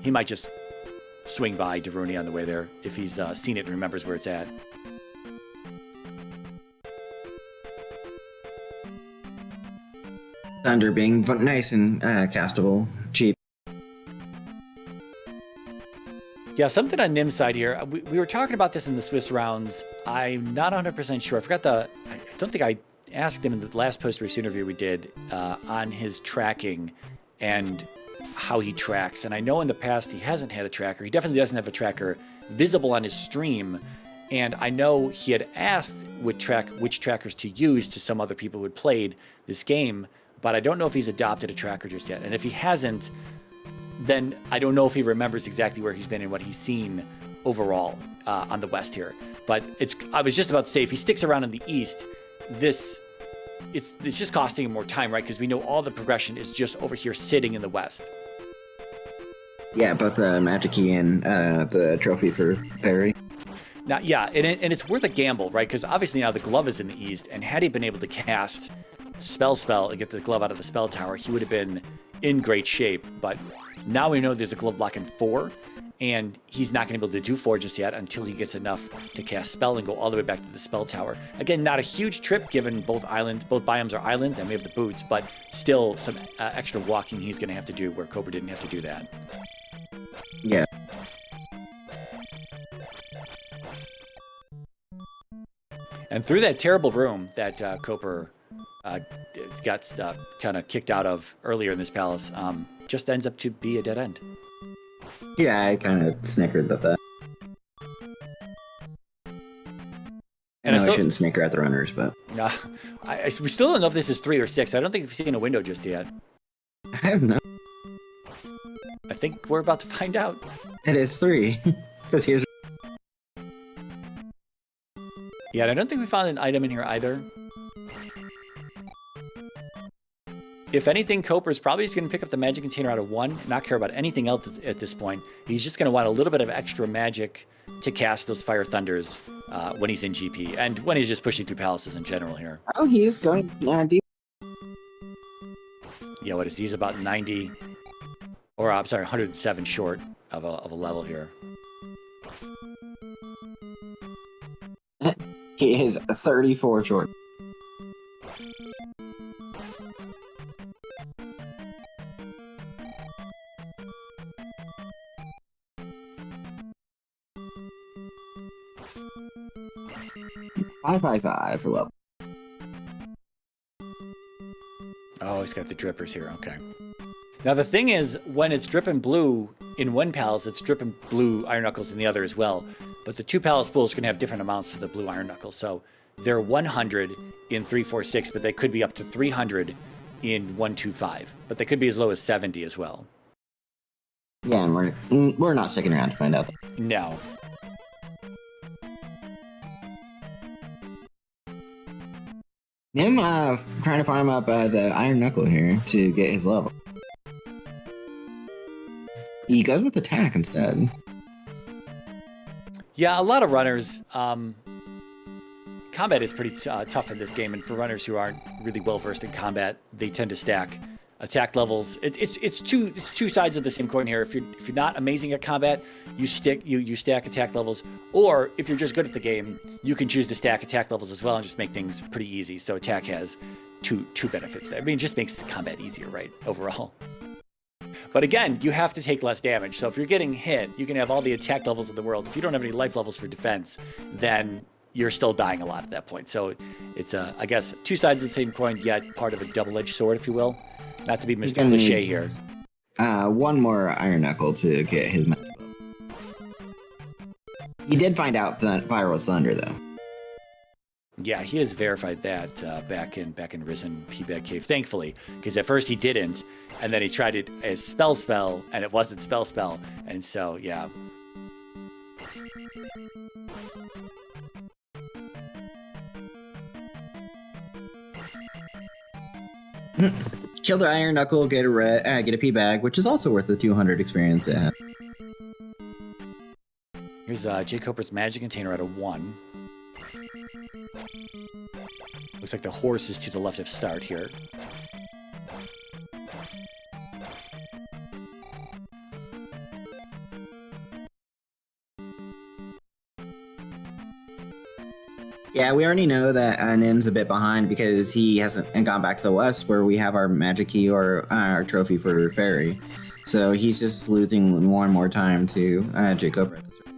he might just swing by Daruni on the way there if he's seen it and remembers where it's at. Thunder being nice and castable, cheap. Yeah, something on Nim's side here. We were talking about this in the Swiss rounds. I'm not 100% sure. I don't think I asked him in the last post-race interview we did on his tracking and how he tracks. And I know in the past he hasn't had a tracker. He definitely doesn't have a tracker visible on his stream. And I know he had asked which trackers to use to some other people who had played this game, but I don't know if he's adopted a tracker just yet. And if he hasn't, then I don't know if he remembers exactly where he's been and what he's seen overall on the west here. But I was just about to say, if he sticks around in the east, it's just costing him more time, right? Because we know all the progression is just over here sitting in the west. Yeah, both the magic key and the trophy for fairy. Now, yeah, and it's worth a gamble, right? Because obviously now the glove is in the east, and had he been able to cast spell and get the glove out of the spell tower, he would have been in great shape. But now we know there's a glove block in 4, and he's not going to be able to do 4 just yet until he gets enough to cast spell and go all the way back to the spell tower. Again, not a huge trip given both biomes are islands, and we have the boots, but still some extra walking he's going to have to do where Coper didn't have to do that. Yeah. And through that terrible room that Coper got kind of kicked out of earlier in this palace, just ends up to be a dead end. Yeah, I kind of snickered at that. And I shouldn't snicker at the runners, but... we still don't know if this is 3 or 6. I don't think we've seen a window just yet. I have no... I think we're about to find out. It is 3. Because here's... Yeah, and I don't think we found an item in here either. if anything, Coper's probably just going to pick up the magic container out of 1, not care about anything else at this point. He's just going to want a little bit of extra magic to cast those Fire Thunders when he's in GP and when he's just pushing through palaces in general here. Oh, he is going deep. Yeah, what is he? He's about 90, or I'm sorry, 107 short of a level here. He is 34 short. Five for level. Oh, he's got the drippers here. Okay. Now the thing is, when it's dripping blue in one palace, it's dripping blue iron knuckles in the other as well. But the 2 palace pools can have different amounts for the blue iron knuckles. So they're 100 in 346, but they could be up to 300 in 125. But they could be as low as 70 as well. Yeah, and we're not sticking around to find out. No. Nim trying to farm up the iron knuckle here to get his level. He goes with attack instead. Yeah, a lot of runners. Combat is pretty tough in this game, and for runners who aren't really well versed in combat, they tend to stack attack levels. It's two sides of the same coin here. If you're not amazing at combat, you stack attack levels, or if you're just good at the game, you can choose to stack attack levels as well and just make things pretty easy. So attack has two benefits there. I mean, it just makes combat easier, right? Overall. But again, you have to take less damage. So if you're getting hit, you can have all the attack levels in the world. If you don't have any life levels for defense, then you're still dying a lot at that point. So it's, I guess, two sides of the same coin, yet part of a double-edged sword, if you will. Not to be Mr. Cliche here. One more iron knuckle to get his magic. He did find out that fire was thunder, though. Yeah, he has verified that back in Risen P-Bag Cave, thankfully, because at first he didn't, and then he tried it as spell, and it wasn't spell, and so, yeah. Kill the iron knuckle, get a P-Bag, which is also worth the 200 experience it has. Here's jkoper's magic container out of 1. Looks like the horse is to the left of start here. Yeah, we already know that Nim's a bit behind because he hasn't gone back to the west where we have our magic key or our trophy for fairy. So he's just losing more and more time to jkoper at this rate.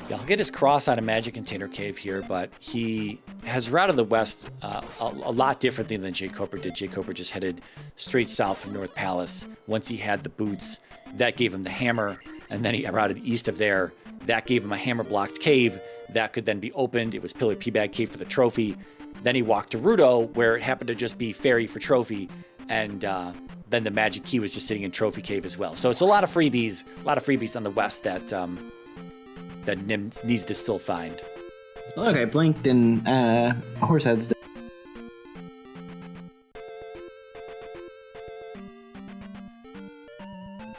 Yeah, I'll get his cross out of magic container cave here, but he has route of the west a lot differently than jkoper did. jkoper just headed straight south from North Palace. Once he had the boots, that gave him the hammer, and then he routed east of there. That gave him a hammer-blocked cave that could then be opened. It was Pillar P-Bag Cave for the trophy. Then he walked to Rudo, where it happened to just be fairy for trophy, and then the magic key was just sitting in trophy cave as well. So it's a lot of freebies on the west that that Nim needs to still find. Look, I blinked and Horsehead's dead.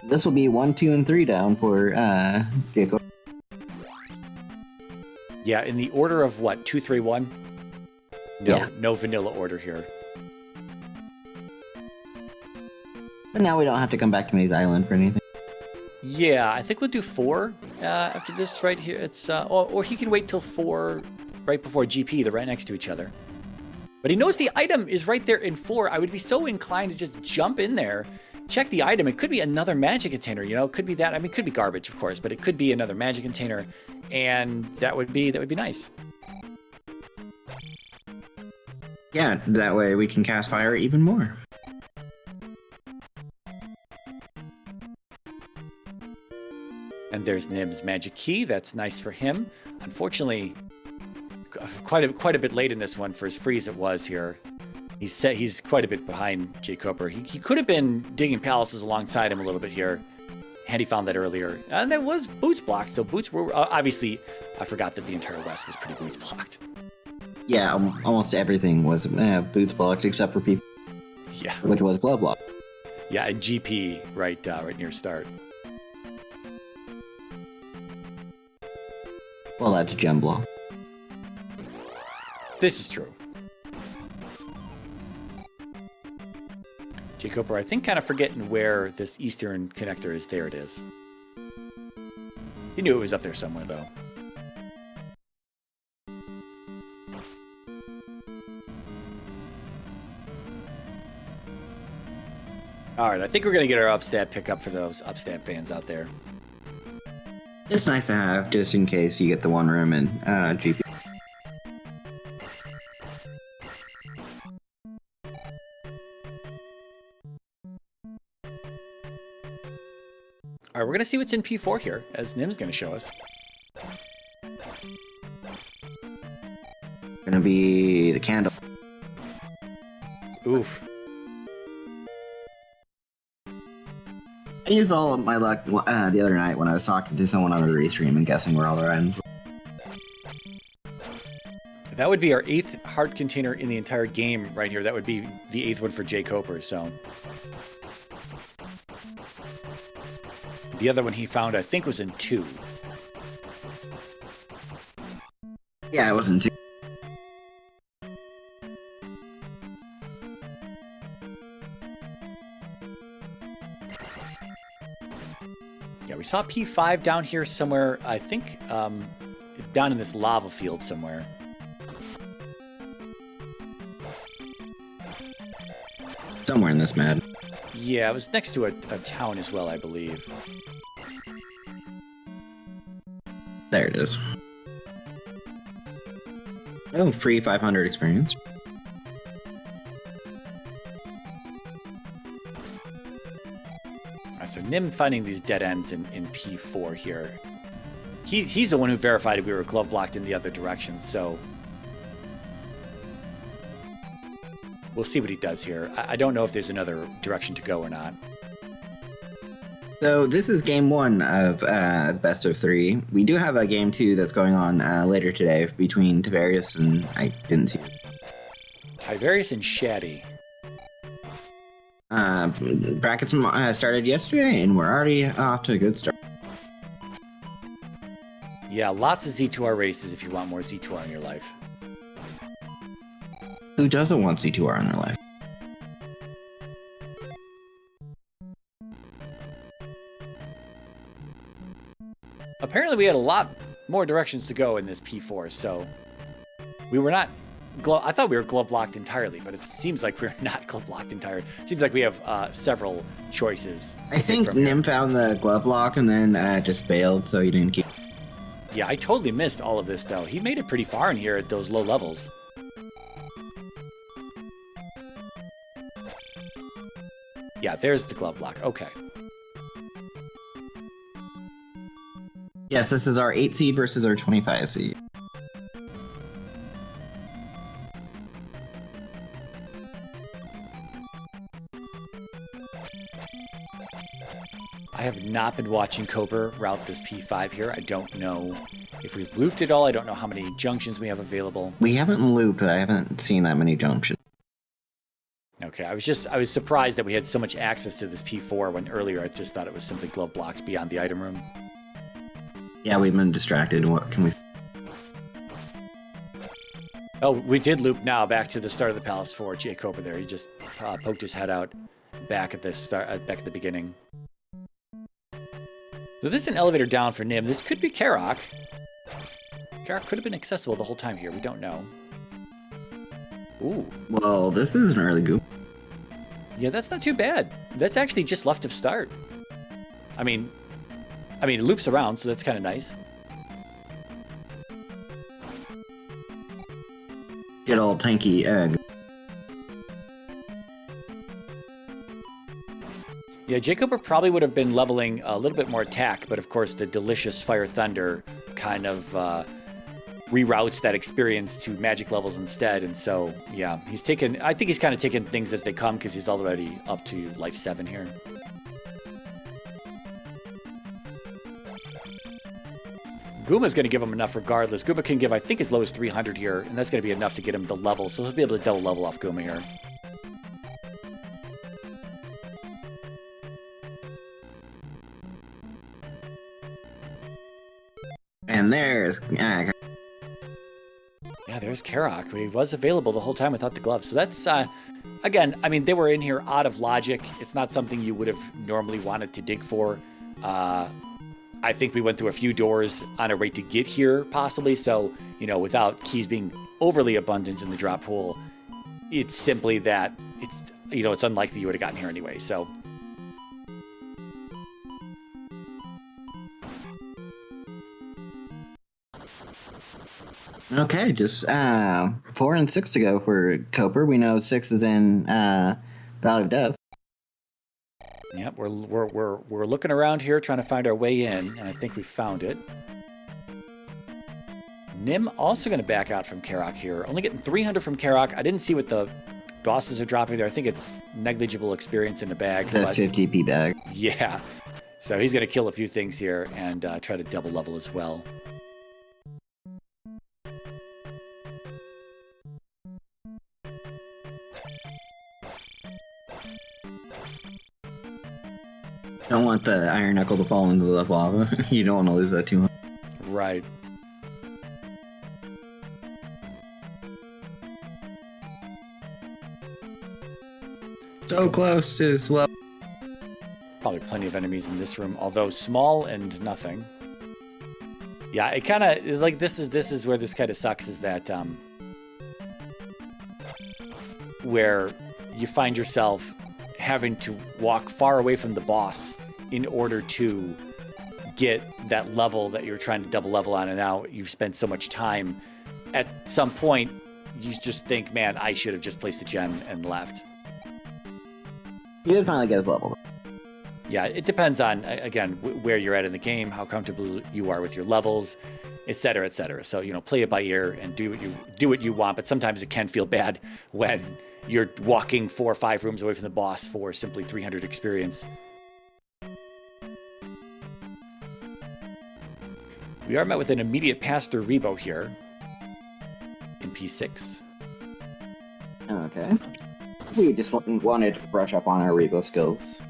This will be 1, 2, and 3 down for jkoper. Yeah, in the order of what, 2, 3, 1? No, Yeah. No vanilla order here. But now we don't have to come back to Maze Island for anything. Yeah, I think we'll do 4 after this right here. It's or he can wait till 4 right before GP. They're right next to each other. But he knows the item is right there in 4. I would be so inclined to just jump in there, check the item. It could be another magic container, you know. It could be that. I mean, it could be garbage, of course, but it could be another magic container, and that would be nice. Yeah, that way we can cast fire even more. And there's Nim's magic key. That's nice for him. Unfortunately, quite a bit late in this one for as free as it was here. He's quite a bit behind jkoper. He could have been digging palaces alongside him a little bit here, had he found that earlier. And there was boots blocked, so boots were obviously. I forgot that the entire west was pretty boots blocked. Yeah, almost everything was boots blocked except for people. Yeah. which was Glove Block. Yeah, and GP right near start. Well, that's Gem Block. This is true. jkoper, I think, kind of forgetting where this eastern connector is. There it is. He knew it was up there somewhere, though. All right, I think we're going to get our upstat pickup for those upstat fans out there. It's nice to have, just in case you get the one room in GP. All right, we're going to see what's in P4 here, as Nim's going to show us. Gonna be the candle. Oof. I used all of my luck the other night when I was talking to someone on the restream and guessing where all the items were. That would be our 8th heart container in the entire game right here. That would be the 8th one for jkoper, so. The other one he found, I think, was in 2. Yeah, it wasn't too. Yeah, we saw P5 down here somewhere, I think, down in this lava field somewhere. Somewhere in this mad. Yeah, it was next to a town as well, I believe. There it is. Oh, free 500 experience. So Nim finding these dead ends in P4 here. He's the one who verified we were glove blocked in the other direction, so we'll see what he does here. I don't know if there's another direction to go or not. So this is game 1 of best of 3. We do have a game 2 that's going on later today between Tavarius and I didn't see. Tiberius and Shaddy. Brackets started yesterday, and we're already off to a good start. Yeah, lots of Z2R races if you want more Z2R in your life. Who doesn't want Z2R in their life? Apparently we had a lot more directions to go in this P4, so we were not... I thought we were glove locked entirely, but it seems like we're not glove locked entirely. It seems like we have several choices. I think Nim found the glove lock and then just bailed, so he didn't keep. Yeah, I totally missed all of this, though. He made it pretty far in here at those low levels. Yeah, there's the glove lock. Okay. Yes, this is our 8 seed versus our 25 seed. I have not been watching jkoper route this P5 here. I don't know if we've looped it all. I don't know how many junctions we have available. We haven't looped, but I haven't seen that many junctions. Okay, I was surprised that we had so much access to this P4 when earlier I just thought it was simply glove blocked beyond the item room. Yeah, we've been distracted. What can we... Oh, we did loop now back to the start of the Palace for jkoper there. He just poked his head out back at the start, back at the beginning. So this is an elevator down for Nim. This could be Karok. Karok could have been accessible the whole time here. We don't know. Ooh. Well, this is an early goop. Yeah, that's not too bad. That's actually just left of start. I mean, it loops around, so that's kind of nice. Good old tanky egg. Yeah, jkoper probably would have been leveling a little bit more attack, but of course the delicious Fire Thunder kind of reroutes that experience to magic levels instead, and so, yeah, I think he's kind of taking things as they come because he's already up to life 7 here. Guma's going to give him enough regardless. Guma can give, I think, as low as 300 here, and that's going to be enough to get him the level, so he'll be able to double level off Guma here. there's Yeah, there's Karok. He was available the whole time without the gloves. So that's, again, I mean, they were in here out of logic. It's not something you would have normally wanted to dig for. I think we went through a few doors on our way to get here, possibly. So, you know, without keys being overly abundant in the drop pool, it's simply that it's, you know, it's unlikely you would have gotten here anyway. So. okay. Just 4 and 6 to go for Koper. We know 6 is in Valley of Death. Yep, we're looking around here trying to find our way in, and I think we found it. Nim also going to back out from Karok here. Only getting 300 from Karok. I didn't see what the bosses are dropping there. I think it's negligible experience in the bag. It's a 50p bag. Yeah. So he's going to kill a few things here and try to double level as well. Don't want the iron knuckle to fall into the lava. You don't want to lose that too much. Right. So close to his level. Probably plenty of enemies in this room, although small and nothing. Yeah, it kind of like this is where this kind of sucks, is that where you find yourself having to walk far away from the boss in order to get that level that you're trying to double level on, and now you've spent so much time. At some point, you just think, man, I should have just placed a gem and left. He did finally get his level. Yeah, it depends on, again, where you're at in the game, how comfortable you are with your levels, et cetera, et cetera. So, you know, play it by ear and do what you want, but sometimes it can feel bad when you're walking 4 or 5 rooms away from the boss for simply 300 experience. We are met with an immediate pass through Rebo here in P6. Okay. We just wanted to brush up on our Rebo skills.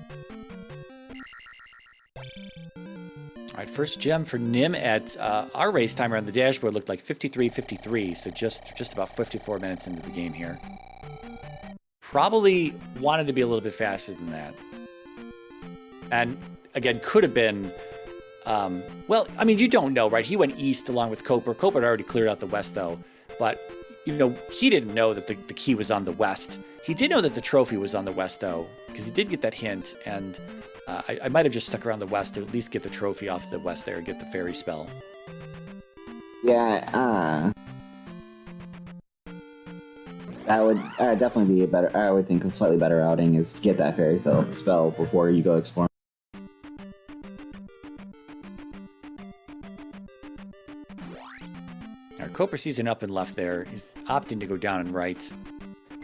All right, first gem for Nim at our race timer on the dashboard looked like 53:53, so just about 54 minutes into the game here. Probably wanted to be a little bit faster than that. And again, could have been, well, I mean, you don't know, right? He went east along with Koper. Koper had already cleared out the west, though. But, you know, he didn't know that the key was on the west. He did know that the trophy was on the west, though, because he did get that hint. And I might have just stuck around the west to at least get the trophy off the west there and get the fairy spell. Yeah, that would definitely be a better, I would think a slightly better outing is to get that fairy spell before you go exploring. Our Koper sees an up and left there. He's opting to go down and right.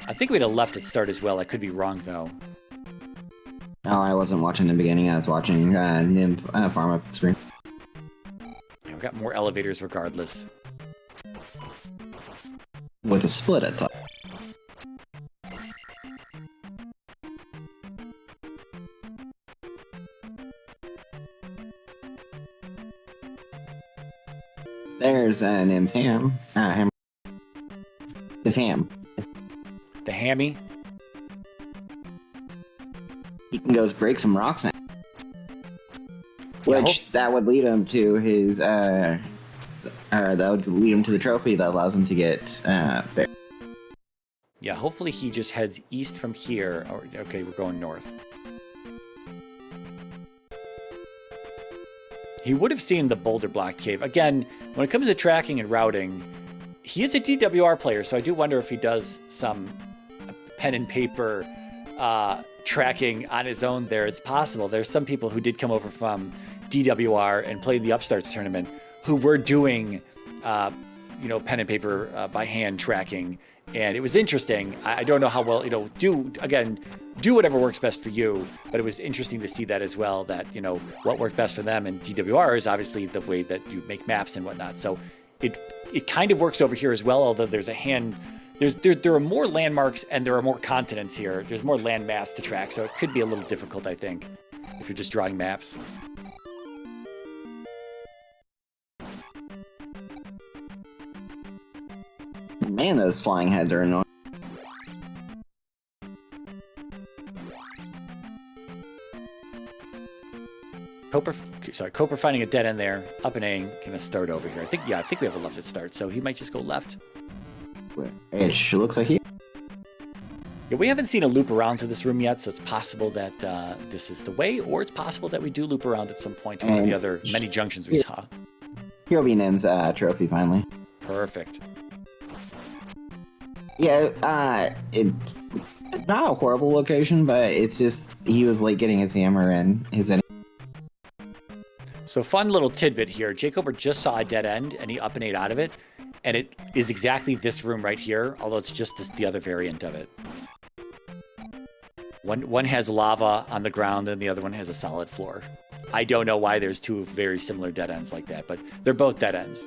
I think we'd have left at start as well. I could be wrong, though. No, I wasn't watching the beginning. I was watching Nim farm up screen. Yeah, we've got more elevators regardless. With a split at top. There's Nim's ham. His ham. The hammy. He can go break some rocks now. Which, that would lead him to his, that would lead him to the trophy that allows him to get, there. Yeah, hopefully he just heads east from here. Or, okay, we're going north. He would have seen the boulder block cave. Again, when it comes to tracking and routing, he is a DWR player, so I do wonder if he does some pen and paper tracking on his own there. It's possible. There's some people who did come over from DWR and played the Upstarts tournament who were doing, pen and paper by hand tracking. And it was interesting. I don't know how well, do whatever works best for you. But it was interesting to see that as well, that, what worked best for them. And DWR is obviously the way that you make maps and whatnot. So it kind of works over here as well, although there's a hand. There are more landmarks and there are more continents here. There's more land mass to track. So it could be a little difficult, I think, if you're just drawing maps. Man, those flying heads are annoying. Koper finding a dead end there. Up and A, gonna start over here. I think we have a left at start, so he might just go left. It looks like he. Yeah, we haven't seen a loop around to this room yet, so it's possible that this is the way, or it's possible that we do loop around at some point to one of the other many junctions we saw. Here'll be Nim's trophy finally. Perfect. Yeah, it's not a horrible location, but it's just he was late getting his hammer and his. So fun little tidbit here. jkoper just saw a dead end, and he up and ate out of it, and it is exactly this room right here, although it's just the other variant of it. One has lava on the ground, and the other one has a solid floor. I don't know why there's two very similar dead ends like that, but they're both dead ends.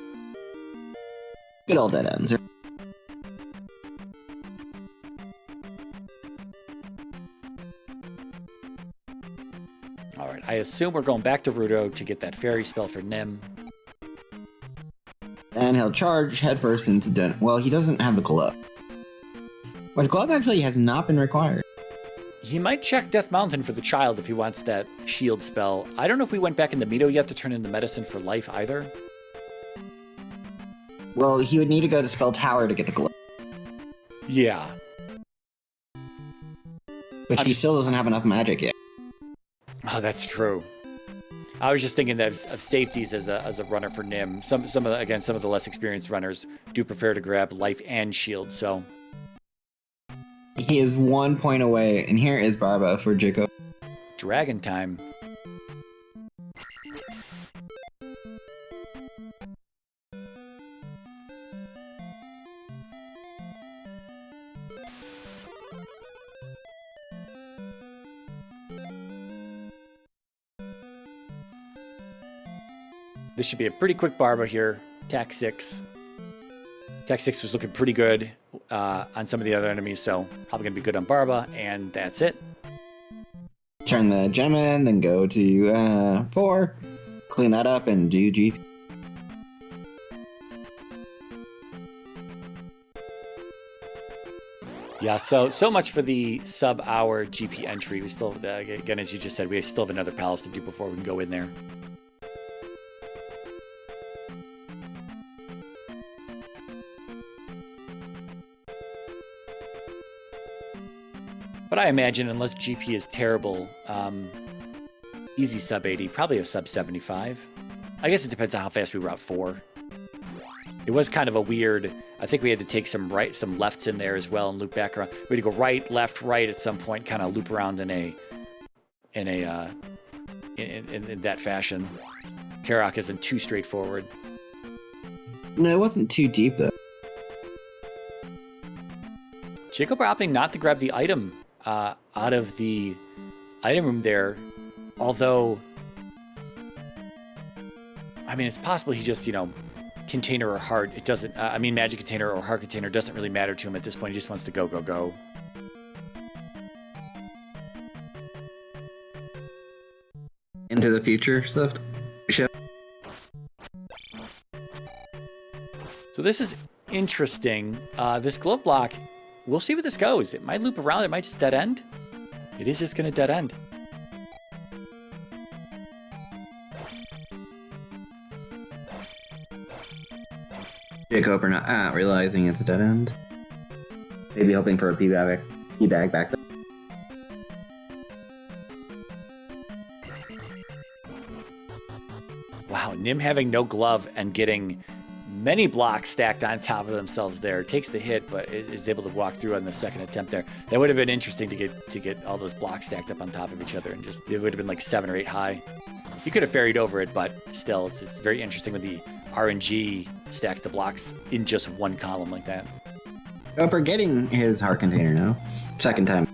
Good old dead ends. All right, I assume we're going back to Rudo to get that fairy spell for Nim. And he'll charge headfirst into Den. Well, he doesn't have the glove. But glove actually has not been required. He might check Death Mountain for the child if he wants that shield spell. I don't know if we went back into Mito yet to turn into medicine for life either. Well, he would need to go to Spell Tower to get the glove. Yeah. But he still doesn't have enough magic yet. Oh, that's true. I was just thinking of safeties as a runner for Nim. Some of the less experienced runners do prefer to grab life and shield, so. He is 1 point away, and here is Barba for Jacob. Dragon time. This should be a pretty quick Barba here. Attack 6. Attack 6 was looking pretty good on some of the other enemies, so probably going to be good on Barba, and that's it. Turn the gem in, then go to 4. Clean that up and do GP. Yeah, so much for the sub-hour GP entry. We still, again, as you just said, we still have another palace to do before we can go in there. But I imagine, unless GP is terrible, easy sub 80, probably a sub 75. I guess it depends on how fast we route 4. It was kind of a weird. I think we had to take some lefts in there as well and loop back around. We had to go right, left, right at some point, kind of loop around in that fashion. Karak isn't too straightforward. No, it wasn't too deep though. Jacob opting not to grab the item out of the item room there, although, I mean, it's possible he just, container or heart, it doesn't, magic container or heart container doesn't really matter to him at this point. He just wants to go, go, go. Into the future stuff. So this is interesting. This glove block, we'll see where this goes. It might loop around. It might just dead end. It is just going to dead end. Jkoper not realizing it's a dead end. Maybe hoping for a P bag back there. Wow, Nim having no glove and getting many blocks stacked on top of themselves there. Takes the hit, but is able to walk through on the second attempt there. That would have been interesting to get all those blocks stacked up on top of each other, and just it would have been like 7 or 8 high. You could have ferried over it, but still, it's very interesting when the RNG stacks the blocks in just one column like that. Jkoper getting his heart container now. Second time.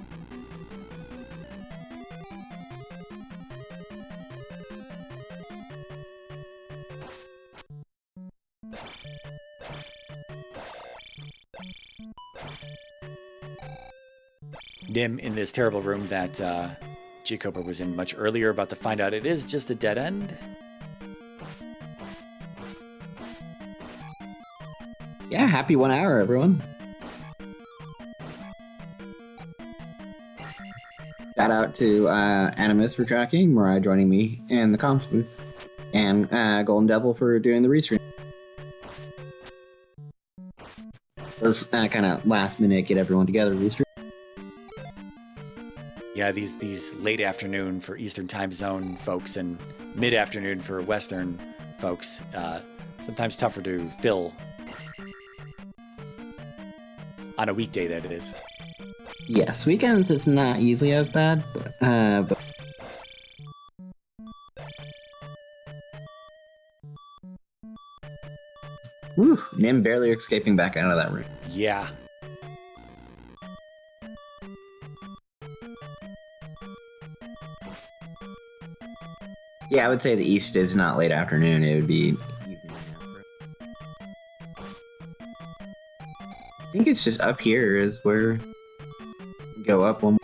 Nim in this terrible room that Jkoper was in much earlier, about to find out it is just a dead end. Yeah, happy 1 hour, everyone. Shout out to Animus for tracking, Mariah joining me in the comms booth, and Golden Devil for doing the restream. Let's kind of last minute get everyone together restream. Yeah, these late afternoon for Eastern time zone folks and mid afternoon for Western folks, sometimes tougher to fill on a weekday, that it is. Yes, weekends it's not usually as bad, but whew, Nim barely escaping back out of that room. Yeah. Yeah, I would say the east is not late afternoon, it would be evening. I think it's just up here is where you go up one.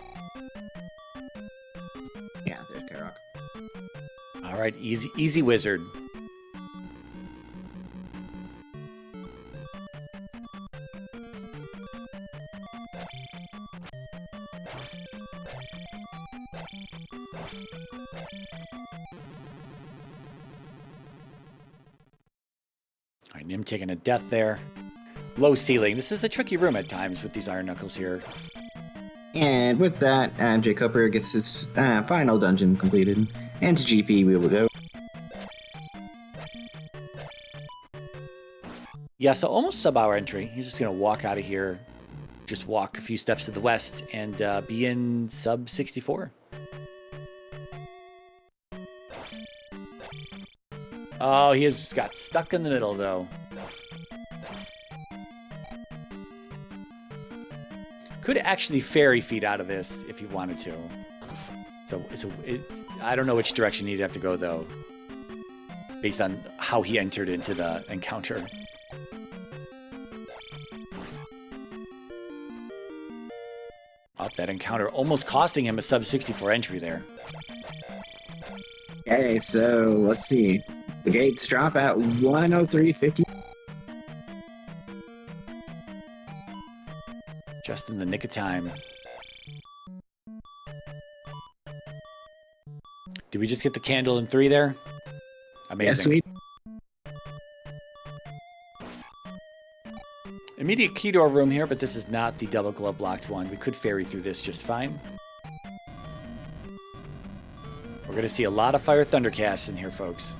Yeah, there's K-Rock. All right, easy wizard. All right, Nim taking a death there. Low ceiling. This is a tricky room at times with these iron knuckles here. And with that, jkoper gets his final dungeon completed. And to GP we will go. Yeah, so almost sub-hour entry. He's just going to walk out of here, just walk a few steps to the west, and be in sub 64. Oh, he has got stuck in the middle, though. Could actually fairy feet out of this if he wanted to. I don't know which direction he'd have to go, though, based on how he entered into the encounter. Oh, that encounter almost costing him a sub 64 entry there. Okay, so let's see. The gates drop at 103.50. Just in the nick of time. Did we just get the candle in 3 there? Amazing. Yes, sweet. Immediate key door room here, but this is not the double glove blocked one. We could ferry through this just fine. We're going to see a lot of fire thundercasts in here, folks.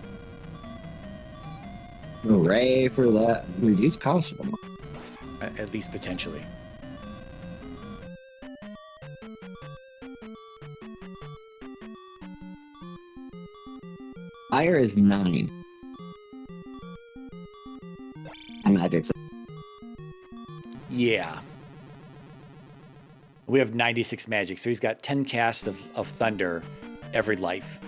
Hooray for that. Reduce cost. At least potentially. Fire is 9. And magic's. Yeah. We have 96 magic, so he's got 10 casts of thunder every life.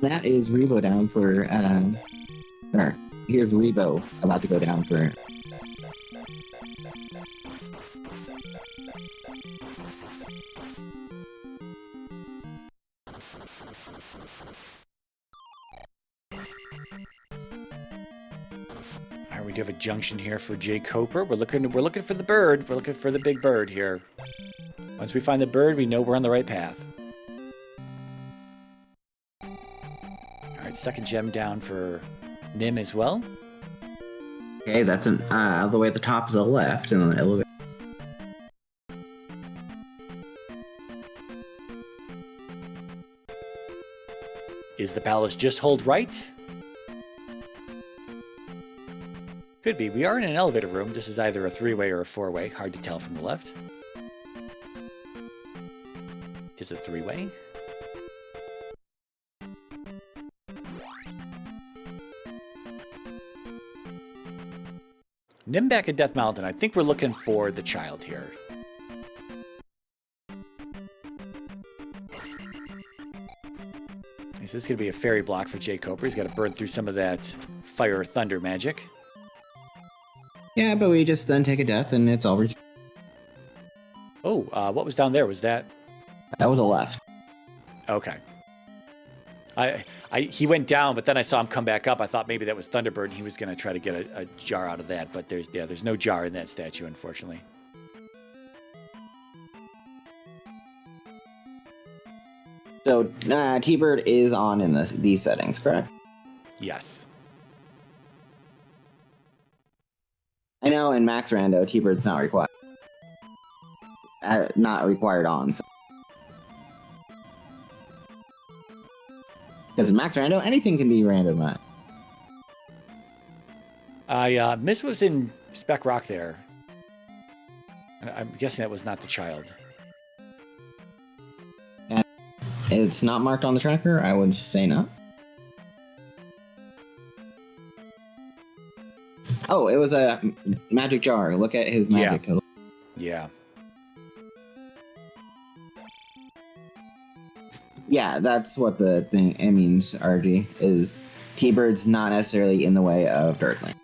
That is Rebo down for, or here's Rebo about to go down for. Alright, we do have a junction here for jkoper. We're looking for the bird. We're looking for the big bird here. Once we find the bird, we know we're on the right path. Alright, second gem down for Nim as well. Okay, that's an all the way at the top is a left and an elevator. Is the palace just hold right? Could be. We are in an elevator room. This is either a 3-way or a 4-way. Hard to tell from the left. It is a 3-way. Nim back at Death Mountain. I think we're looking for the child here. Is this going to be a fairy block for jkoper? He's got to burn through some of that fire or thunder magic. Yeah, but we just then take a death and it's over. Oh, what was down there? Was that... That was a left. Okay. He went down, but then I saw him come back up. I thought maybe that was Thunderbird, and he was going to try to get a jar out of that. But there's no jar in that statue, unfortunately. So T-Bird is on in these settings, correct? Yes. I know in Max Rando, T-Bird's not required. Not required on. So. Because in Max Rando, anything can be randomized. Miss was in Spec Rock there. I'm guessing that was not the child. And it's not marked on the tracker? I would say no. Oh, it was a magic jar. Look at his magic total. Yeah. Yeah, that's what the thing it means, RG, is T-Bird's not necessarily in the way of Darkling.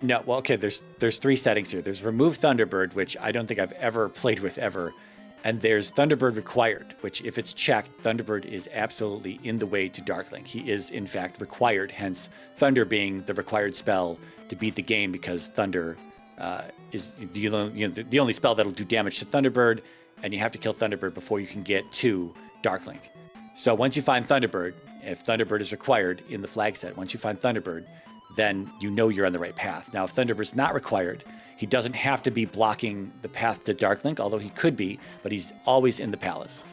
No, well, okay, there's 3 settings here. There's Remove Thunderbird, which I don't think I've ever played with ever. And there's Thunderbird Required, which if it's checked, Thunderbird is absolutely in the way to Darkling. He is, in fact, required, hence Thunder being the required spell to beat the game, because Thunder is the only spell that'll do damage to Thunderbird, and you have to kill Thunderbird before you can get to Darkling. So once you find Thunderbird, if Thunderbird is required in the flag set, once you find Thunderbird, then you know you're on the right path. Now, if Thunderbird's not required, he doesn't have to be blocking the path to Darklink, although he could be, but he's always in the palace.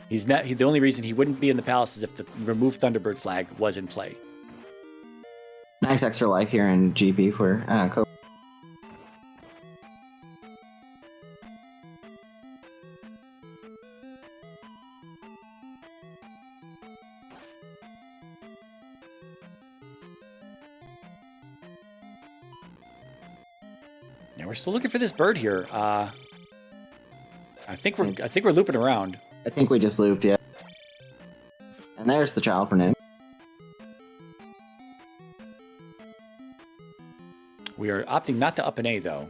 He's not. The only reason he wouldn't be in the palace is if the Remove Thunderbird flag was in play. Nice extra life here in GP for Cope. Now we're still looking for this bird here. I think we're looping around. I think we just looped, yeah. And there's the child for Nim. We are opting not to up an A though.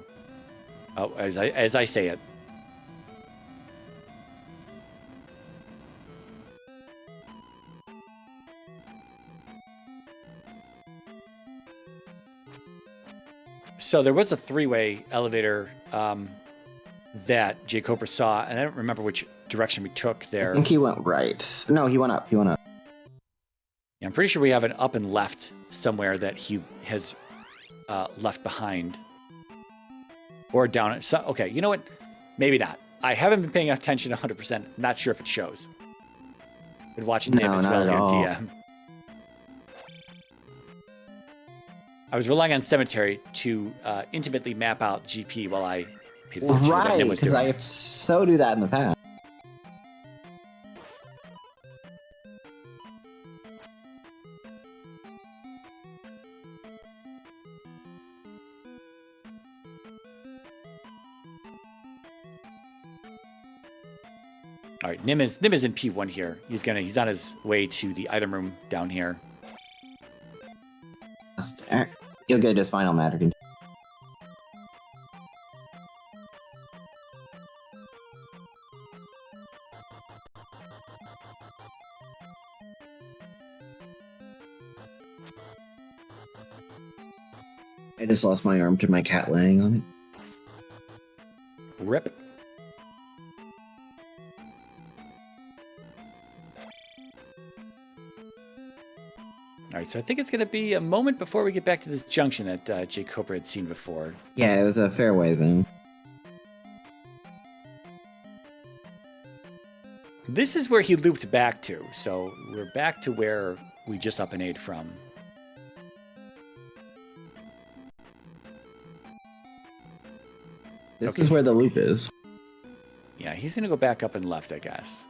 Oh, as I say it. So there was a 3-way elevator that jkoper saw, and I don't remember which direction we took there. I think he went right. No, he went up. He went up. Yeah, I'm pretty sure we have an up and left somewhere that he has left behind. Or down. So, okay, you know what? Maybe not. I haven't been paying attention 100%. Not sure if it shows. Been watching him as well here at DM. I was relying on Cemetery to intimately map out GP while I paid attention to what Nim was doing. Right, because I so do that in the past. All right, Nim is in P1 here. He's on his way to the item room down here. You'll get his final matter. I just lost my arm to my cat laying on it. Rip. All right, so I think it's going to be a moment before we get back to this junction that jkoper had seen before. Yeah, it was a fair ways in. This is where he looped back to, so we're back to where we just up and A'd from. This is where the loop is. Yeah, he's going to go back up and left, I guess.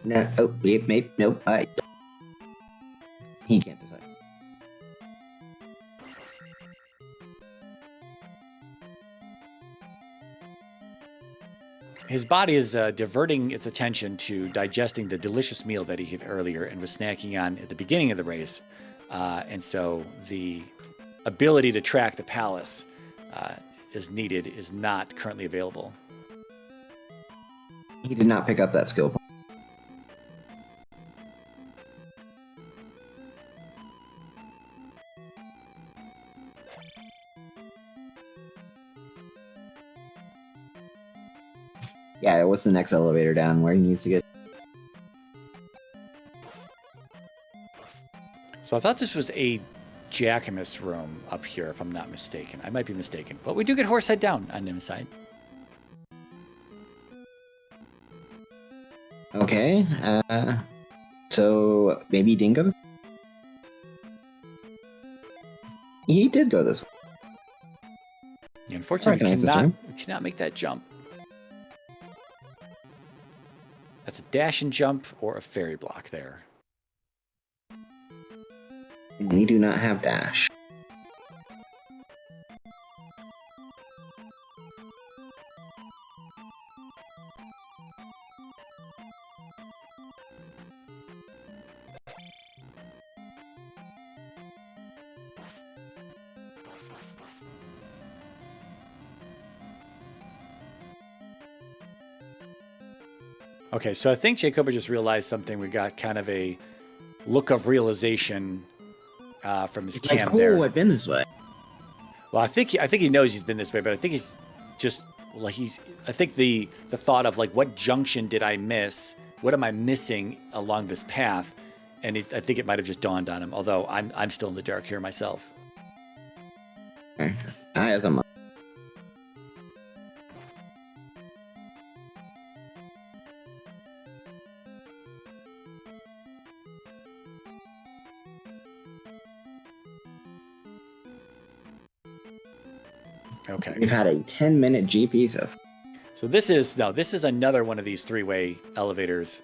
No, oh, maybe, nope, he can't decide. His body is diverting its attention to digesting the delicious meal that he had earlier and was snacking on at the beginning of the race. And so the ability to track the palace as needed is not currently available. He did not pick up that skill point. Yeah, what's the next elevator down where he needs to get? So I thought this was a Jackamus room up here, if I'm not mistaken. I might be mistaken. But we do get Horsehead down on Nim's side. Okay, so maybe Dingo? He did go this way. Yeah, unfortunately, recognize this room. we cannot make that jump. That's a dash and jump or a fairy block there. We do not have dash. Okay, so I think jkoper just realized something. We got kind of a look of realization from his cam there. Oh, I've been this way. Well, I think he knows he's been this way, but I think he's just like I think the thought of like, what junction did I miss? What am I missing along this path? And I think it might have just dawned on him. Although I'm still in the dark here myself. I have some. Okay. We've had a 10-minute GP So this is another one of these three-way elevators.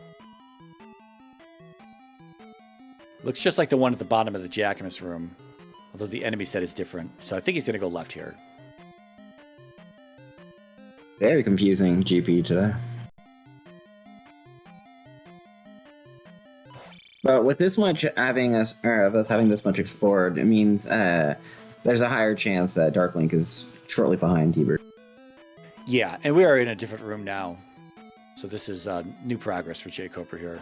Looks just like the one at the bottom of the Jackamus room, although the enemy set is different. So I think he's going to go left here. Very confusing GP today. But with this much having us having this much explored, it means there's a higher chance that Dark Link is shortly behind T-Bird. Yeah, and we are in a different room now. So this is new progress for jkoper here.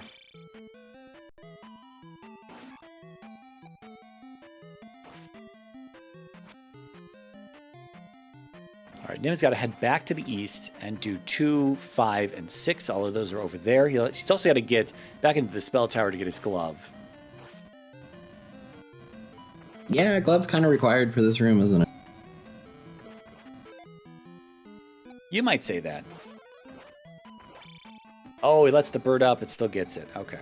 All right, Nim's got to head back to the east and do 2, 5, and 6. All of those are over there. He's also got to get back into the spell tower to get his glove. Yeah, glove's kind of required for this room, isn't it? You might say that. Oh, he lets the bird up. It still gets it. Okay.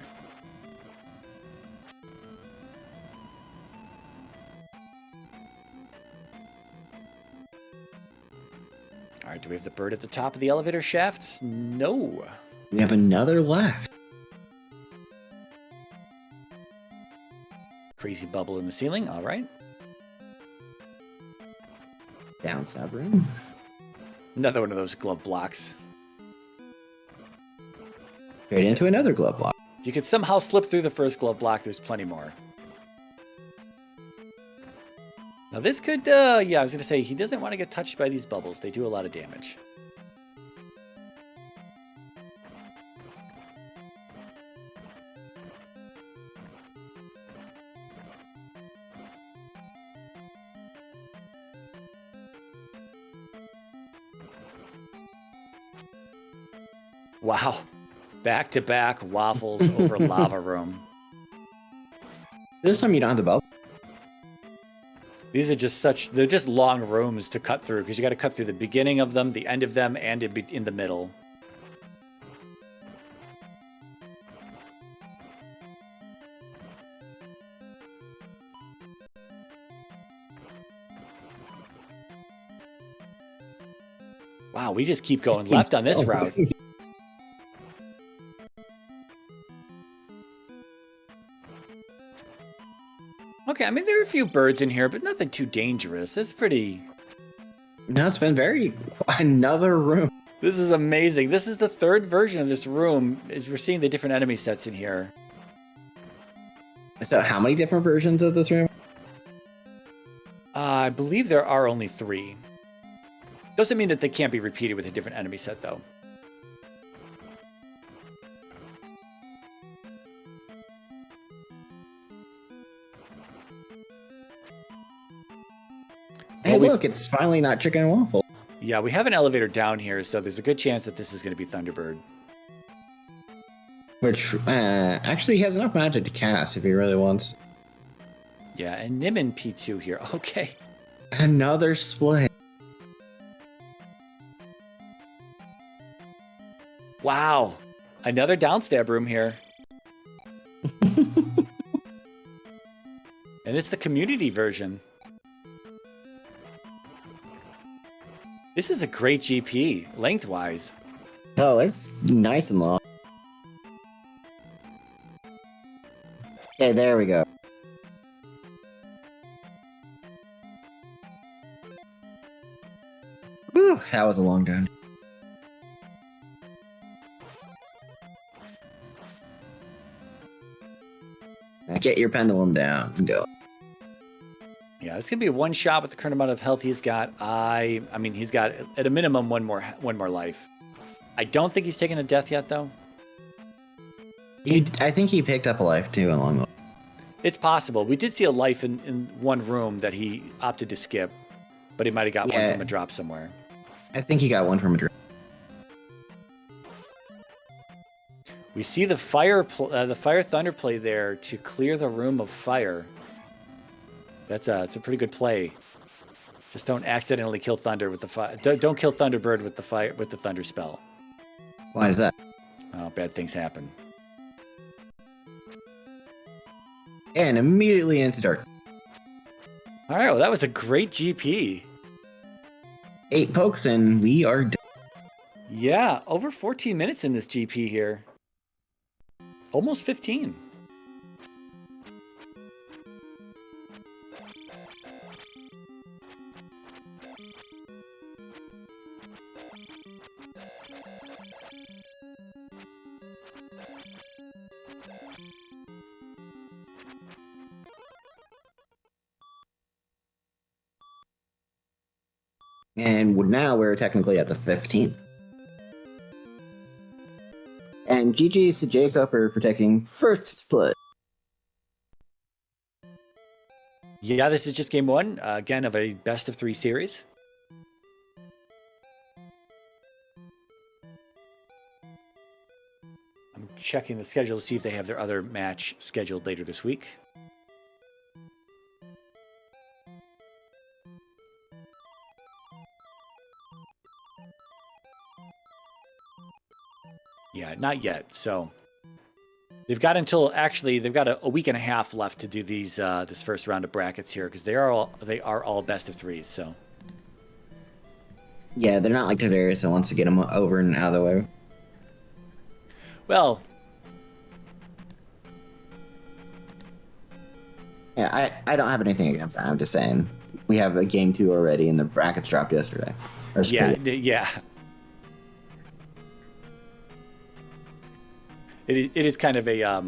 All right, do we have the bird at the top of the elevator shafts? No. We have another left. Crazy bubble in the ceiling. All right. Downside room. Another one of those glove blocks. Straight into another glove block. If you could somehow slip through the first glove block, there's plenty more. Now this could, yeah, I was going to say, he doesn't want to get touched by these bubbles. They do a lot of damage. Wow. Back-to-back waffles over lava room. This time you don't have the bubble. These are just they're just long rooms to cut through because you got to cut through the beginning of them, the end of them, and in the middle. Wow, we just keep going left on this route. Okay, I mean, there are a few birds in here, but nothing too dangerous. It's pretty... No, it's been another room. This is amazing. This is the third version of this room, as we're seeing the different enemy sets in here. So how many different versions of this room? I believe there are only 3. Doesn't mean that they can't be repeated with a different enemy set, though. Hey, look, it's finally not chicken and waffle. Yeah, we have an elevator down here, so there's a good chance that this is going to be Thunderbird. Which, actually has enough magic to cast if he really wants. Yeah, and Niman P2 here. Okay. Another split. Wow. Another downstab room here. And it's the community version. This is a great GP, lengthwise. Oh, it's nice and long. Okay, there we go. Whew, that was a long down. Now get your pendulum down and go. Yeah, it's gonna be a one shot with the current amount of health he's got. I mean, he's got at a minimum one more life. I don't think he's taken a death yet, though. I think he picked up a life too along the way. It's possible. We did see a life in one room that he opted to skip, but he might have got one from a drop somewhere. I think he got one from a drop. We see the fire thunder play there to clear the room of fire. It's a pretty good play. Just don't accidentally kill Thunder with the fire. Don't kill Thunderbird with the Thunder spell. Why is that? Oh, bad things happen. And immediately into dark. All right, well, that was a great GP. 8 pokes and we are done. Yeah, over 14 minutes in this GP here. Almost 15. And now we're technically at the 15th. And GG's to jkoper for taking first split. Yeah, this is just game one, again, of a best of 3 series. I'm checking the schedule to see if they have their other match scheduled later this week. Yeah, not yet. So they've got a week and a half left to do these this first round of brackets here, because they are all best of 3s. So yeah, they're not like Tavares that wants to get them over and out of the way. Well, yeah, I don't have anything against that. I'm just saying we have a game 2 already, and the brackets dropped yesterday. Yeah. It is kind of a,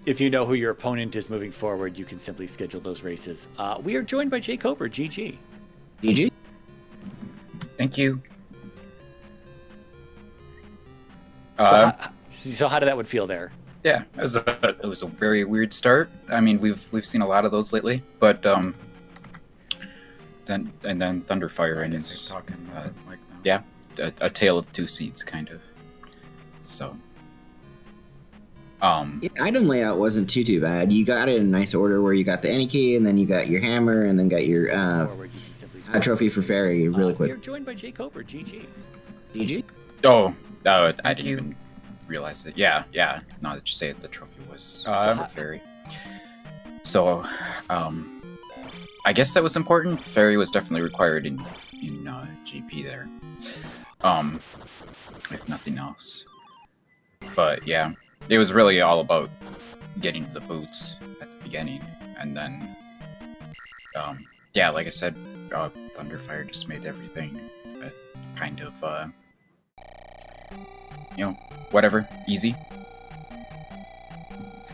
if you know who your opponent is moving forward, you can simply schedule those races. We are joined by jkoper, GG. GG. Thank you. So how did that one feel there? Yeah, it was a very weird start. I mean, we've seen a lot of those lately, but then Thunderfire and talking like now. Yeah, a tale of 2 seeds kind of. So. Item layout wasn't too bad. You got it in a nice order where you got the any key, and then you got your hammer, and then got your trophy for fairy really quick. You're joined by jkoper, GG. GG? Oh, I didn't even realize it. Yeah. Now that you say it, the trophy was for fairy. So, I guess that was important. Fairy was definitely required in GP there. If nothing else. But yeah. It was really all about getting to the boots at the beginning, and then, yeah, like I said, Thunderfire just made everything kind of, whatever, easy.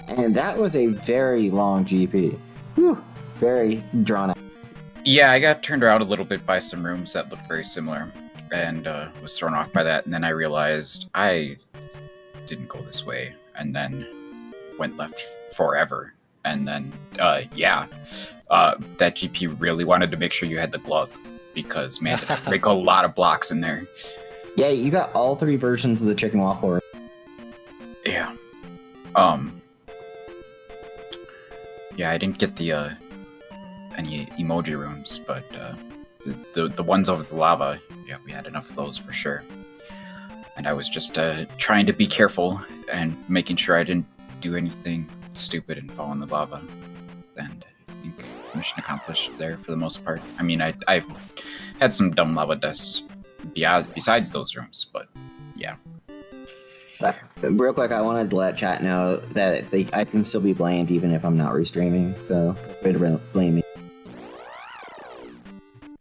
And that was a very long GP. Whew, very drawn out. Yeah, I got turned around a little bit by some rooms that looked very similar, and was thrown off by that, and then I realized I didn't go this way, and then went left forever, And then, that GP really wanted to make sure you had the glove because, man, did I break a lot of blocks in there. Yeah, you got all 3 versions of the chicken waffle. Yeah. Yeah, I didn't get the any emoji rooms, but the ones over the lava, yeah, we had enough of those for sure. And I was just trying to be careful and making sure I didn't do anything stupid and fall in the lava. And I think mission accomplished there for the most part. I mean, I've had some dumb lava deaths besides those rooms, but yeah. Real quick, I wanted to let chat know that I can still be blamed even if I'm not restreaming, so feel free to blame me.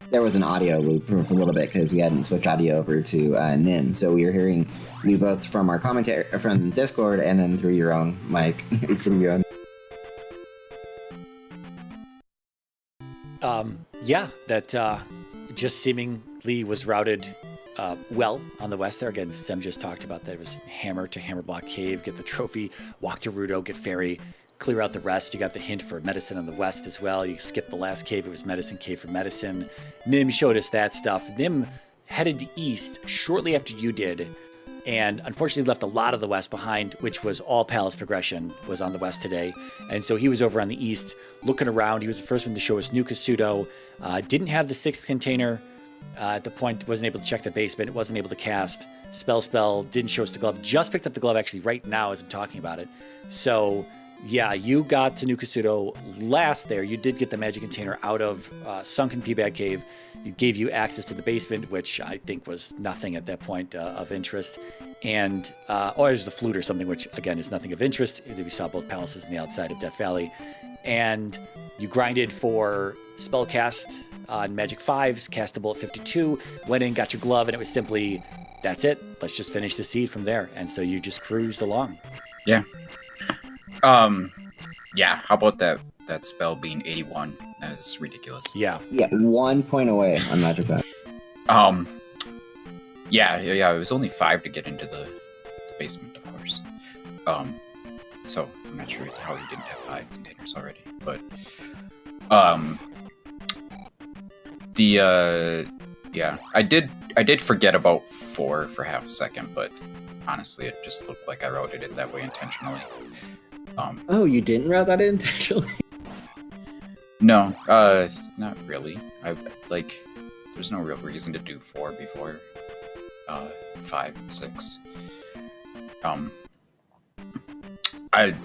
There was an audio loop for a little bit because we hadn't switched audio over to Nim, so we were hearing you both from our commentary from Discord and then through your own mic. Through your own. Yeah, that just seemingly was routed well on the west there. Again, Sem just talked about that. It was hammer to hammer block cave, get the trophy, walk to Rudo, get fairy, clear out the rest. You got the hint for medicine on the west as well. You skipped the last cave. It was medicine cave for medicine. Nim showed us that stuff. Nim headed east shortly after you did, and unfortunately left a lot of the west behind, which was all palace progression was on the west today. And so he was over on the east looking around. He was the first one to show us New Kasuto. Didn't have the 6th container. At the point, wasn't able to check the basement. It wasn't able to cast spell. Didn't show us the glove. Just picked up the glove actually right now as I'm talking about it. So yeah, you got to New Kasuto last there. You did get the magic container out of sunken Peabag Cave. It gave you access to the basement, which I think was nothing at that point of interest. And there's the flute or something, which again is nothing of interest. We saw both palaces on the outside of Death Valley. And you grinded for spell cast on Magic 5s, castable at 52, went in, got your glove, and it was simply, that's it. Let's just finish the seed from there. And so you just cruised along. Yeah. Yeah, how about that spell being 81? That is ridiculous. Yeah. Yeah, 1 point away on Magic 5. Yeah, it was only 5 to get into the basement, of course. So I'm not sure how he didn't have 5 containers already, but yeah, I did forget about 4 for half a second, but honestly, it just looked like I routed it that way intentionally. Oh, you didn't route that intentionally? No, not really. There's no real reason to do 4 before 5 and 6.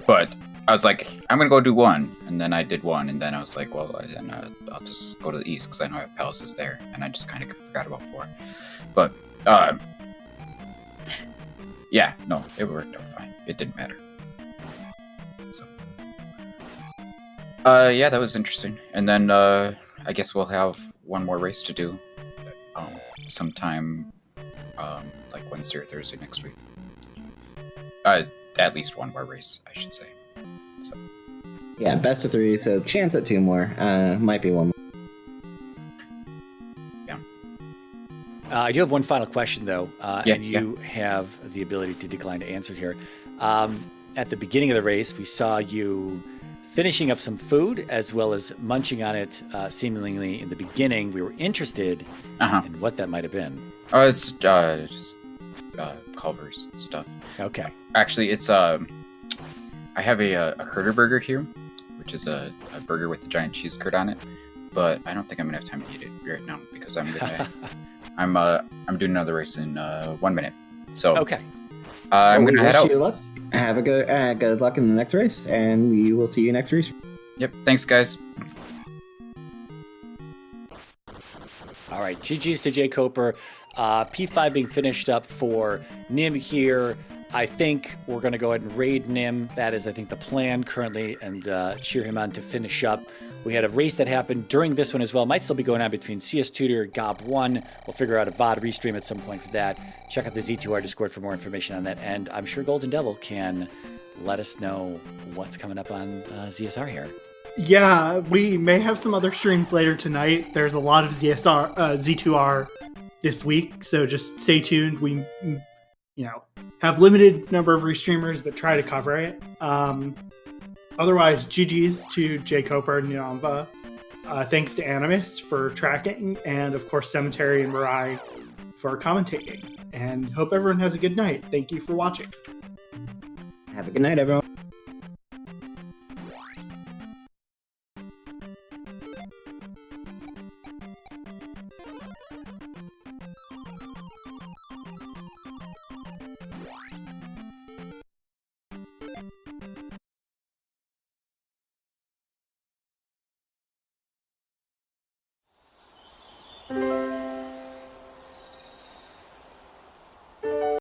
But I was like, I'm gonna go do 1, and then I did 1, and then I was like, well, I'll just go to the east because I know I have palaces there, and I just kind of forgot about 4. But yeah, no, it worked out fine. It didn't matter. So, yeah, that was interesting. And then I guess we'll have one more race to do, sometime like Wednesday or Thursday next week. At least one more race, I should say. So. Yeah, best of 3, so chance at 2 more. Might be 1 more. Yeah. I do have one final question, though, and you have the ability to decline to answer here. At the beginning of the race, we saw you finishing up some food as well as munching on it seemingly in the beginning. We were interested in what that might have been. Oh, it's just Culver's stuff. Okay. Actually, it's I have a Curder burger here, which is a burger with the giant cheese curd on it. But I don't think I'm gonna have time to eat it right now because I'm I'm doing another race in 1 minute. So okay. I'm gonna head out. You luck. Have a good luck in the next race, and we will see you next race. Yep. Thanks, guys. All right. GG's to jkoper. P5 being finished up for Nim here. I think we're going to go ahead and raid Nim. That is, I think, the plan currently, and cheer him on to finish up. We had a race that happened during this one as well. Might still be going on between CS Tutor and Gob1. We'll figure out a VOD restream at some point for that. Check out the Z2R Discord for more information on that. And I'm sure Golden Devil can let us know what's coming up on ZSR here. Yeah, we may have some other streams later tonight. There's a lot of Z2R this week, so just stay tuned. We, have limited number of restreamers, but try to cover it. Otherwise, GG's to jkoper and Nimanva. Thanks to Animus for tracking, and of course Cemetery and Mirai for commentating. And hope everyone has a good night. Thank you for watching. Have a good night, everyone.